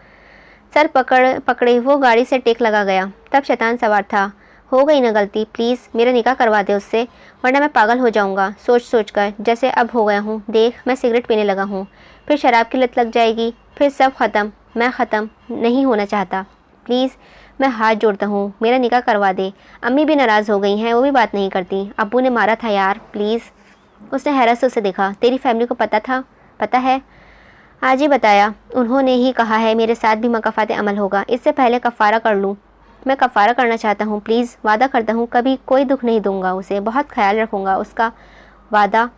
सर पकड़े वो गाड़ी से टेक लगा गया। तब शैतान सवार था। हो गई ना गलती, प्लीज़ मेरा निकाह करवा दे उससे, वरना मैं पागल हो जाऊँगा सोच कर, जैसे अब हो गया हूँ। देख, मैं सिगरेट पीने लगा हूँ, फिर शराब की लत लग जाएगी, फिर सब ख़त्म। मैं ख़त्म नहीं होना चाहता। प्लीज़ मैं हाथ जोड़ता हूँ, मेरा निकाह करवा दे। अम्मी भी नाराज़ हो गई हैं, वो भी बात नहीं करती। अब्बू ने मारा था यार, प्लीज़। उसने हैरत से उसे देखा। तेरी फैमिली को पता था? पता है, आज ही बताया, उन्होंने ही कहा है मेरे साथ भी मकाफात अमल होगा। इससे पहले कफ़ारा कर लूँ। मैं कफ़ारा करना चाहता हूँ, प्लीज़, वादा करता हूँ कभी कोई दुख नहीं दूंगा उसे, बहुत ख्याल रखूँगा उसका। वादा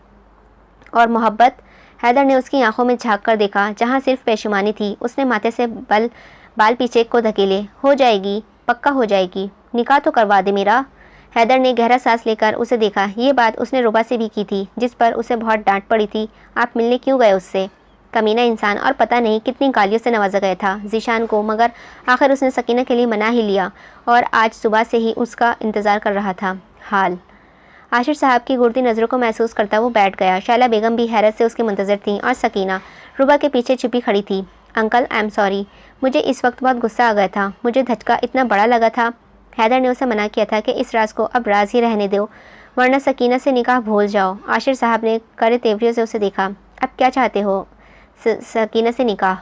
और मोहब्बत। हैदर ने उसकी आंखों में झांक कर देखा जहाँ सिर्फ पेशुमानी थी। उसने माथे से बाल पीछे को धकेले। हो जाएगी, पक्का हो जाएगी, निकाह तो करवा दे मेरा। हैदर ने गहरा सांस लेकर उसे देखा। ये बात उसने रुबा से भी की थी, जिस पर उसे बहुत डांट पड़ी थी। आप मिलने क्यों गए उससे? कमीना इंसान, और पता नहीं कितनी गालियों से नवाजा गया था ज़ीशान को, मगर आखिर उसने सकीना के लिए मना ही लिया और आज सुबह से ही उसका इंतज़ार कर रहा था। हाल आशिर साहब की घूरती नज़रों को महसूस करता वो बैठ गया। शैला बेगम भी हैरत से उसके मुंतज़र थी और सकीना रुबा के पीछे छुपी खड़ी थी। अंकल, आई एम सॉरी, मुझे इस वक्त बहुत गुस्सा आ गया था, मुझे धचका इतना बड़ा लगा था। हैदर ने उसे मना किया था कि इस राज को अब राज ही रहने दो, वरना सकीना से निकाह भूल जाओ। आशिर साहब ने कड़े तेवरियों से उसे देखा। अब क्या चाहते हो? सकीना से निकाह?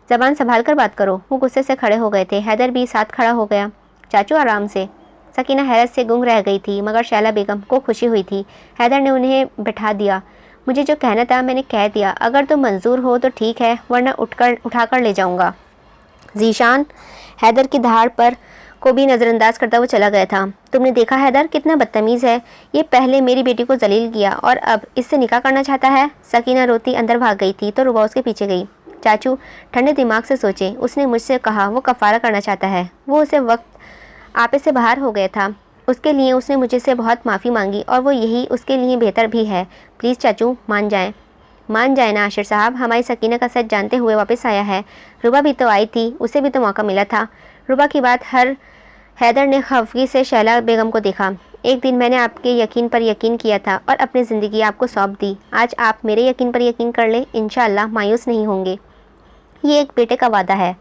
ज़बान संभाल कर बात करो। वो गुस्से से खड़े हो गए थे। हैदर भी साथ खड़ा हो गया। चाचू, आराम से। सकीना हैरत से गुंग रह गई थी, मगर शैला बेगम को खुशी हुई थी। हैदर ने उन्हें बैठा दिया। मुझे जो कहना था मैंने कह दिया, अगर तुम मंजूर हो तो ठीक है, वरना उठाकर ले जाऊंगा। ज़ीशान हैदर की धाड़ पर को भी नज़रअंदाज करता हुआ चला गया था। तुमने देखा हैदर कितना बदतमीज़ है, ये पहले मेरी बेटी को जलील किया और अब इससे निकाह करना चाहता है। सकीना रोती अंदर भाग गई थी तो रुबा उसके पीछे गई। चाचू, ठंडे दिमाग से सोचे, उसने मुझसे कहा वो कफ़ारा करना चाहता है। वो उसे वक्त आपे से बाहर हो गया था, उसके लिए उसने मुझे से बहुत माफ़ी मांगी और वो यही उसके लिए बेहतर भी है। प्लीज़ चाचू, मान जाए ना आशिर साहब, हमारी सकीना का सच जानते हुए वापस आया है। रुबा भी तो आई थी, उसे भी तो मौका मिला था। रुबा की बात हैदर ने खफगी से शैला बेगम को देखा। एक दिन मैंने आपके यकीन पर यकीन किया था और अपनी ज़िंदगी आपको सौंप दी। आज आप मेरे यकीन पर यकीन कर लें, इंशाअल्लाह मायूस नहीं होंगे। ये एक बेटे का वादा है।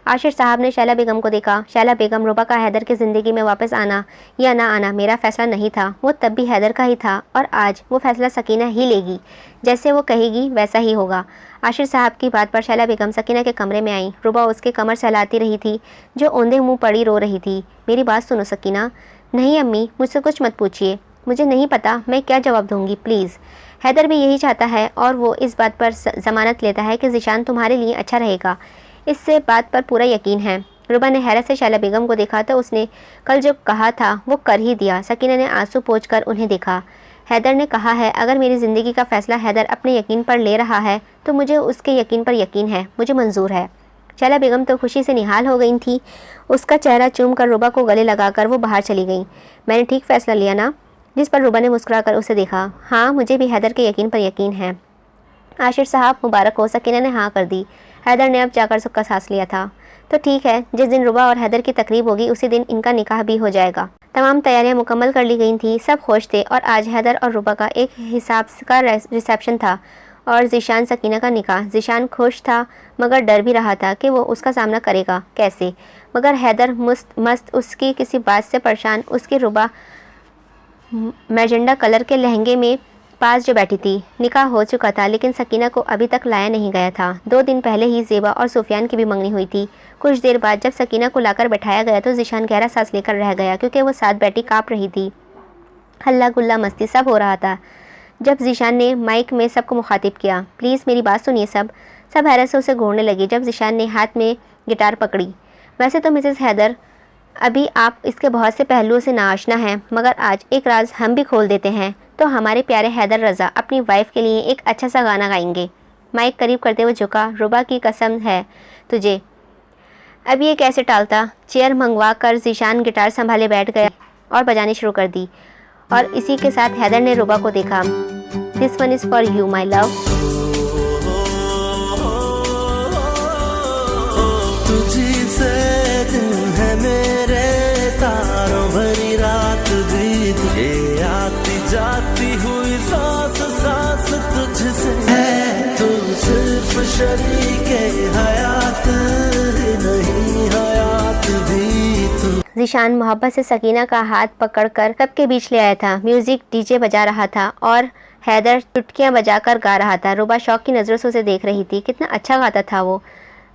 आशिर साहब ने शैला बेगम को देखा। शैला बेगम, रुबा का हैदर की ज़िंदगी में वापस आना या ना आना मेरा फ़ैसला नहीं था, वो तब भी हैदर का ही था और आज वो फ़ैसला सकीना ही लेगी। जैसे वो कहेगी वैसा ही होगा। आशिर साहब की बात पर शैला बेगम सकीना के कमरे में आई। रुबा उसके कमर सहलाती रही थी, जो औंधे मुँह पड़ी रो रही थी। मेरी बात सुनो सकीना। नहीं अम्मी, मुझसे कुछ मत पूछिए, मुझे नहीं पता मैं क्या जवाब दूँगी, प्लीज़। हैदर भी यही चाहता है और वो इस बात पर ज़मानत लेता है कि ज़ीशान तुम्हारे लिए अच्छा रहेगा, इससे बात पर पूरा यकीन है। रुबा ने हैरत से शैला बेगम को देखा तो उसने कल जो कहा था वो कर ही दिया। सकीना ने आंसू पोंछकर उन्हें देखा। हैदर ने कहा है, अगर मेरी ज़िंदगी का फ़ैसला हैदर अपने यकीन पर ले रहा है तो मुझे उसके यकीन पर यकीन है, मुझे मंजूर है। शैला बेगम तो खुशी से निहाल हो गई थी। उसका चेहरा चूम कर रुबा को गले लगाकर वो बाहर चली गई। मैंने ठीक फ़ैसला लिया ना? जिस पर रुबा ने मुस्कुराकर उसे देखा। हाँ, मुझे भी हैदर के यकीन पर यकीन है। आशिर साहब, मुबारक हो। सकीना ने हाँ कर दी। हैदर ने अब जाकर सुक्का सांस लिया था। तो ठीक है, जिस दिन रुबा और हैदर की तकरीब होगी उसी दिन इनका निकाह भी हो जाएगा। तमाम तैयारियां मुकम्मल कर ली गई थी, सब खुश थे और आज हैदर और रुबा का एक हिसाब का रिसेप्शन था और ज़ीशान सकीना का निकाह। ज़ीशान खुश था मगर डर भी रहा था कि वो उसका सामना करेगा कैसे। मगर हैदर मस्त उसकी किसी बात से परेशान। उसकी रुबा मैजेंडा कलर के लहंगे में पास जो बैठी थी। निकाह हो चुका था लेकिन सकीना को अभी तक लाया नहीं गया था। 2 दिन पहले ही ज़ेबा और सुफियान की भी मंगनी हुई थी। कुछ देर बाद जब सकीना को लाकर बैठाया गया तो ज़ीशान गहरा सांस लेकर रह गया, क्योंकि वो साथ बैठी काँप रही थी। हल्ला गुल्ला मस्ती सब हो रहा था। जब ज़ीशान ने माइक में सबको मुखातिब किया, प्लीज़ मेरी बात सुनिए सब हैरत से उसे घूरने लगी जब ज़ीशान ने हाथ में गिटार पकड़ी। वैसे तो मिसेज़ हैदर, अभी आप इसके बहुत से पहलुओं से नाआशना हैं, मगर आज एक राज हम भी खोल देते हैं। तो हमारे प्यारे हैदर रज़ा अपनी वाइफ के लिए एक अच्छा सा गाना गाएंगे। माइक करीब करते हुए झुका। रुबा की कसम है तुझे, अब ये कैसे टालता। चेयर मंगवा कर ज़ीशान गिटार संभाले बैठ गया और बजानी शुरू कर दी। और इसी के साथ हैदर ने रुबा को देखा। This one is for you my love. तुझी से दिन है मेरे, तारों भरी रात बीत के आती जाती हुई सांस सांस तुझसे है। तू सिर्फ शरीके हयात नहीं, हयात भी तू। ज़ीशान मोहब्बत से सकीना का हाथ पकड़कर सबके बीच ले आया था। म्यूजिक डीजे बजा रहा था और हैदर चुटकियां बजाकर गा रहा था। रुबा शौक की नज़रों से उसे देख रही थी। कितना अच्छा गाता था वो,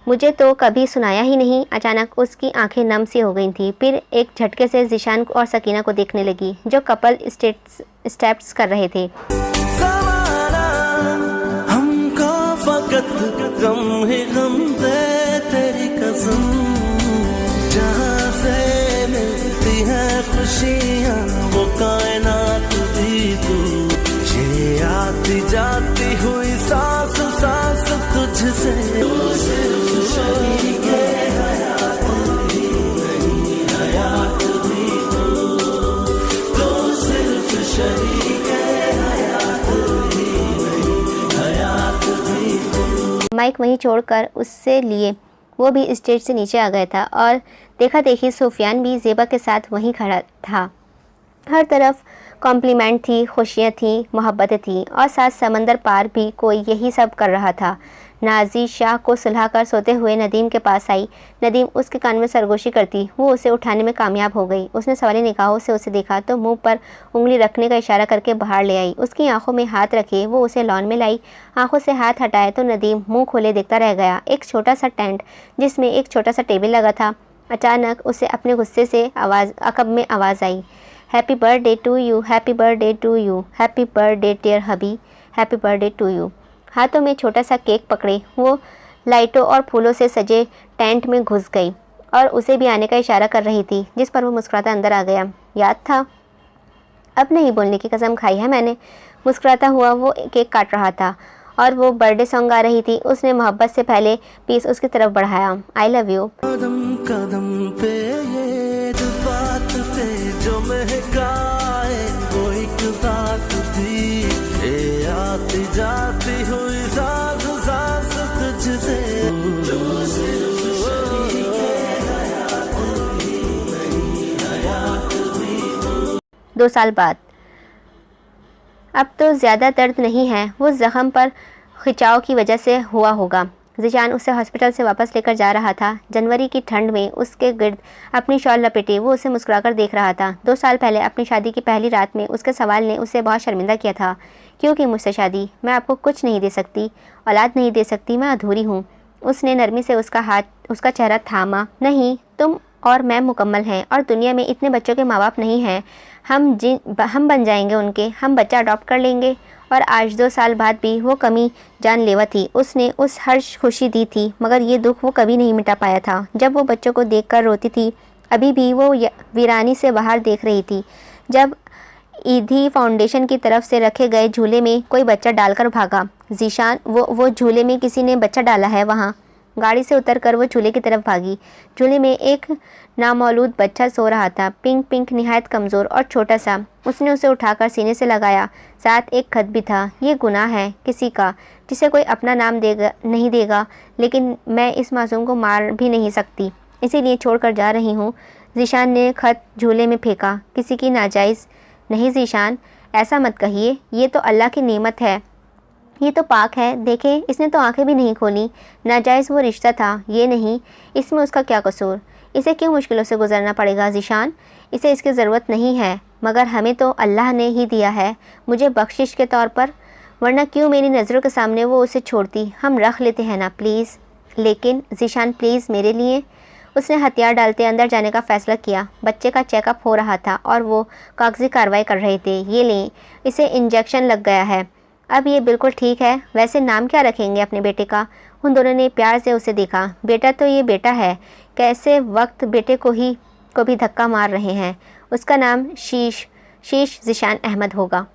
मुझे तो कभी सुनाया ही नहीं। अचानक उसकी आंखें नम सी हो गई थी। फिर एक झटके से ज़ीशान और सकीना को देखने लगी जो कपल स्टेप्स कर रहे थे। गम ही गम दे तेरी कसम, जहाँ से मिलती है खुशियाँ वो कायनात भी तू, ये आती जाती हुई सांस सांस तुझसे, तू सिर्फ शरीक है हयात भी नहीं हयात भी तू सिर्फ शरीक है हयात भी नहीं हयात भी। माइक वहीं छोड़कर उससे लिए वो भी स्टेज से नीचे आ गया था और देखा देखी सुफियान भी ज़ेबा के साथ वहीं खड़ा था। हर तरफ कॉम्प्लीमेंट थी, खुशियाँ थी, मोहब्बतें थी और साथ समंदर पार भी कोई यही सब कर रहा था। नाजी शाह को सुलह कर सोते हुए नदीम के पास आई। नदीम उसके कान में सरगोशी करती, वो उसे उठाने में कामयाब हो गई। उसने सवाली निगाहों से उसे देखा तो मुंह पर उंगली रखने का इशारा करके बाहर ले आई। उसकी आंखों में हाथ रखे वो उसे लॉन में लाई। आंखों से हाथ हटाए तो नदीम मुंह खोले देखता रह गया। एक छोटा सा टेंट जिसमें एक छोटा सा टेबल लगा था। अचानक उसे अपने गुस्से से अकब में आवाज़ आई, happy birthday to you, happy birthday to you, happy birthday dear hubby, happy birthday to you. हाथों में छोटा सा केक पकड़े वो लाइटों और फूलों से सजे टेंट में घुस गई और उसे भी आने का इशारा कर रही थी, जिस पर वो मुस्कुराता अंदर आ गया। याद था, अब नहीं बोलने की कसम खाई है मैंने। मुस्कुराता हुआ वो केक काट रहा था और वो बर्थडे सॉन्ग गा रही थी। उसने मोहब्बत से पहले पीस उसकी तरफ बढ़ाया, आई लव यू। कदम कदम पे ये बात पे जो महकाए वो एक बात थी, ये आती जाती हुई सांस सांस तुझसे, तू सिर्फ शरीक है हयात भी नहीं हयात भी। 2 साल बाद अब तो ज़्यादा दर्द नहीं है, वो ज़ख़म पर खिंचाव की वजह से हुआ होगा। ज़ीशान उसे हॉस्पिटल से वापस लेकर जा रहा था। जनवरी की ठंड में उसके गिर्द अपनी शॉल लपेटे वो उसे मुस्कुराकर देख रहा था। 2 साल पहले अपनी शादी की पहली रात में उसके सवाल ने उसे बहुत शर्मिंदा किया था, क्योंकि मुझसे शादी, मैं आपको कुछ नहीं दे सकती, औलाद नहीं दे सकती, मैं अधूरी हूँ। उसने नरमी से उसका चेहरा थामा, नहीं, तुम और मैं मुकम्मल हैं और दुनिया में इतने बच्चों के माँ बाप नहीं हैं। हम बन जाएंगे उनके, हम बच्चा अडॉप्ट कर लेंगे। और आज 2 साल बाद भी वो कमी जानलेवा थी। उसने उस हर्ष खुशी दी थी, मगर ये दुख वो कभी नहीं मिटा पाया था। जब वो बच्चों को देखकर रोती थी, अभी भी वो वीरानी से बाहर देख रही थी। जब ईदी फाउंडेशन की तरफ से रखे गए झूले में कोई बच्चा डालकर भागा। ज़ीशान, वो झूले में किसी ने बच्चा डाला है वहाँ। गाड़ी से उतरकर वो झूले की तरफ भागी। झूले में एक नामौलूद बच्चा सो रहा था, पिंक निहायत कमज़ोर और छोटा सा। उसने उसे उठाकर सीने से लगाया, साथ एक खत भी था। ये गुनाह है किसी का जिसे कोई अपना नाम नहीं देगा, लेकिन मैं इस मासूम को मार भी नहीं सकती, इसीलिए छोड़कर जा रही हूँ। ज़ीशान ने खत झूले में फेंका। किसी की नाजायज़ नहीं ज़ीशान, ऐसा मत कहिए, ये तो अल्लाह की नेमत है, ये तो पाक है। देखें, इसने तो आंखें भी नहीं खोली। नाजायज़ वो रिश्ता था, ये नहीं, इसमें उसका क्या कसूर? इसे क्यों मुश्किलों से गुजरना पड़ेगा ज़ीशान? इसे इसकी ज़रूरत नहीं है, मगर हमें तो अल्लाह ने ही दिया है, मुझे बख्शिश के तौर पर, वरना क्यों मेरी नज़रों के सामने वो उसे छोड़ती। हम रख लेते हैं ना प्लीज़। लेकिन ज़ीशान प्लीज़, मेरे लिए। उसने हथियार डालते अंदर जाने का फ़ैसला किया। बच्चे का चेकअप हो रहा था और वो कागजी कार्रवाई कर रहे थे। ये लें, इसे इंजेक्शन लग गया है, अब ये बिल्कुल ठीक है। वैसे नाम क्या रखेंगे अपने बेटे का? उन दोनों ने प्यार से उसे देखा। बेटा तो ये बेटा है, कैसे वक्त बेटे को भी धक्का मार रहे हैं। उसका नाम शीश ज़ीशान अहमद होगा।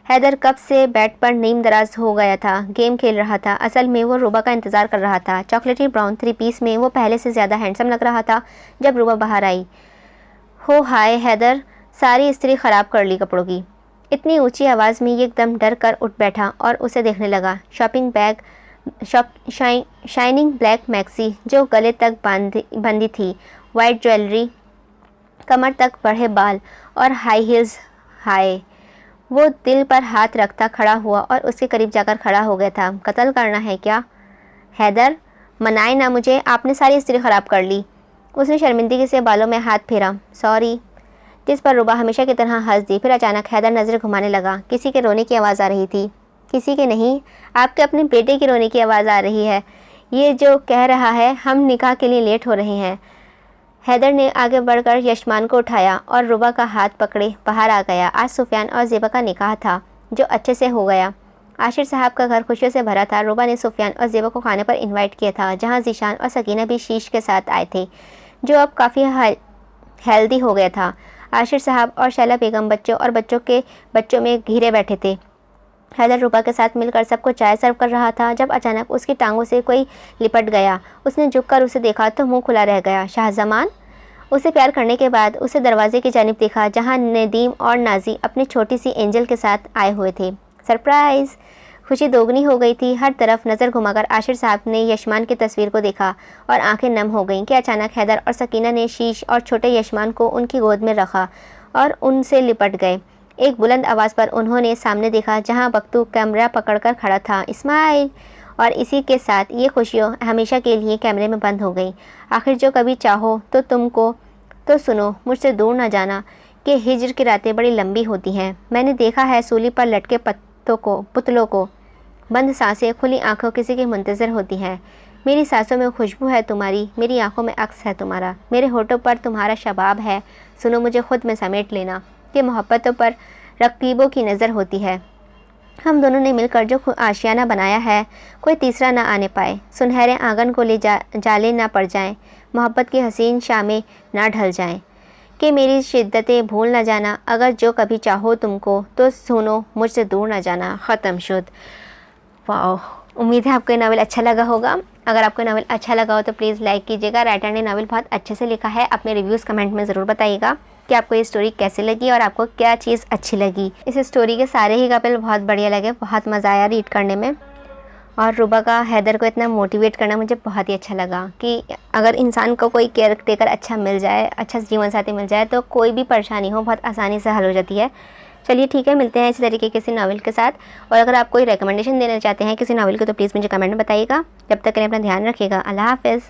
हैदर कब से बेड पर नीम दराज हो गया था, गेम खेल रहा था। असल में वो रुबा का इंतज़ार कर रहा था। चॉकलेटी ब्राउन 3 पीस में वो पहले से ज़्यादा हैंडसम लग रहा था जब रुबा बाहर आई। हो हाय हैदर, सारी इस्त्री ख़राब कर ली कपड़ों की। इतनी ऊंची आवाज़ में ये एकदम डर कर उठ बैठा और उसे देखने लगा। Shopping bag, shining black maxi जो गले तक बंधी थी, वाइट ज्वेलरी, कमर तक बढ़े बाल और हाई हील्स। हाय, वो दिल पर हाथ रखता खड़ा हुआ और उसके करीब जाकर खड़ा हो गया था। कत्ल करना है क्या? हैदर, मनाए ना मुझे, आपने सारी इस्त्री ख़राब कर ली। उसने शर्मिंदगी से बालों में हाथ फेरा। सॉरी। जिस पर रुबा हमेशा की तरह हंस दी। फिर अचानक हैदर नज़र घुमाने लगा। किसी के रोने की आवाज़ आ रही थी। किसी के नहीं, आपके अपने बेटे की रोने की आवाज़ आ रही है। ये जो कह रहा है हम निकाह के लिए लेट हो रहे हैं। हैदर ने आगे बढ़कर यशमान को उठाया और रुबा का हाथ पकड़े बाहर आ गया। आज सुफियान और ज़ेबा का निकाह था, जो अच्छे से हो गया। आशिर साहब का घर खुशियों से भरा था। रूबा ने सुफियान और ज़ेबा को खाने पर इनवाइट किया था, जहां ज़ीशान और सकीना भी शीश के साथ आए थे, जो अब काफ़ी हेल्दी हो गया था। आशिर साहब और शैला बेगम बच्चों में घिरे बैठे थे। हैदर रूबा के साथ मिलकर सबको चाय सर्व कर रहा था, जब अचानक उसकी टांगों से कोई लिपट गया। उसने झुककर उसे देखा तो मुंह खुला रह गया। शाहजमान। उसे प्यार करने के बाद उसे दरवाजे की जानिब देखा, जहां नदीम और नाजी अपनी छोटी सी एंजल के साथ आए हुए थे। सरप्राइज़! खुशी दोगुनी हो गई थी। हर तरफ नज़र घुमाकर आशिर साहब ने यशमान की तस्वीर को देखा और आंखें नम हो गईं कि अचानक हैदर और सकीना ने शीश और छोटे यशमान को उनकी गोद में रखा और उनसे लिपट गए। एक बुलंद आवाज़ पर उन्होंने सामने देखा, जहां बख्तू कैमरा पकड़कर खड़ा था। इस्माइल! और इसी के साथ ये खुशियाँ हमेशा के लिए कैमरे में बंद हो गई। आखिर जो कभी चाहो तो तुमको तो सुनो, मुझसे दूर ना जाना कि हिज्र की रातें बड़ी लंबी होती हैं। मैंने देखा है सूली पर लटके पुतलों को। बंद सांसें, खुली आंखों किसी की मुंतज़र होती हैं। मेरी सांसों में खुशबू है तुम्हारी, मेरी आंखों में अक्स है तुम्हारा, मेरे होठों पर तुम्हारा शबाब है। सुनो, मुझे खुद में समेट लेना कि मोहब्बतों पर रकीबों की नज़र होती है। हम दोनों ने मिलकर जो आशियाना बनाया है, कोई तीसरा ना आने पाए। सुनहरे आंगन को ले जाले ना पड़ जाएं, मोहब्बत की हसीन शामें ना ढल जाएं, कि मेरी शिद्दतें भूल ना जाना। अगर जो कभी चाहो तुमको तो सुनो, मुझसे दूर ना जाना। ख़त्म शुद्ध। वाह! उम्मीद है आपको ये नावल अच्छा लगा होगा। अगर आपको नावल अच्छा लगा हो तो प्लीज़ लाइक कीजिएगा। राइटर ने नावल बहुत अच्छे से लिखा है। अपने रिव्यूज़ कमेंट में ज़रूर बताइएगा कि आपको ये स्टोरी कैसी लगी और आपको क्या चीज़ अच्छी लगी। इस स्टोरी के सारे ही कपल बहुत बढ़िया लगे, बहुत मज़ा आया रीड करने में। और रूबा का हैदर को इतना मोटिवेट करना मुझे बहुत ही अच्छा लगा कि अगर इंसान को कोई केयर टेकर अच्छा मिल जाए, अच्छा जीवन साथी मिल जाए, तो कोई भी परेशानी हो बहुत आसानी से हल हो जाती है। चलिए ठीक है, मिलते हैं इसी तरीके के किसी नावल के साथ। और अगर आप कोई रिकमेंडेशन देना चाहते हैं किसी नावल को तो प्लीज़ मुझे कमेंट में बताइएगा। जब तक के लिए अपना ध्यान रखिएगा। अल्लाह हाफ़िज़।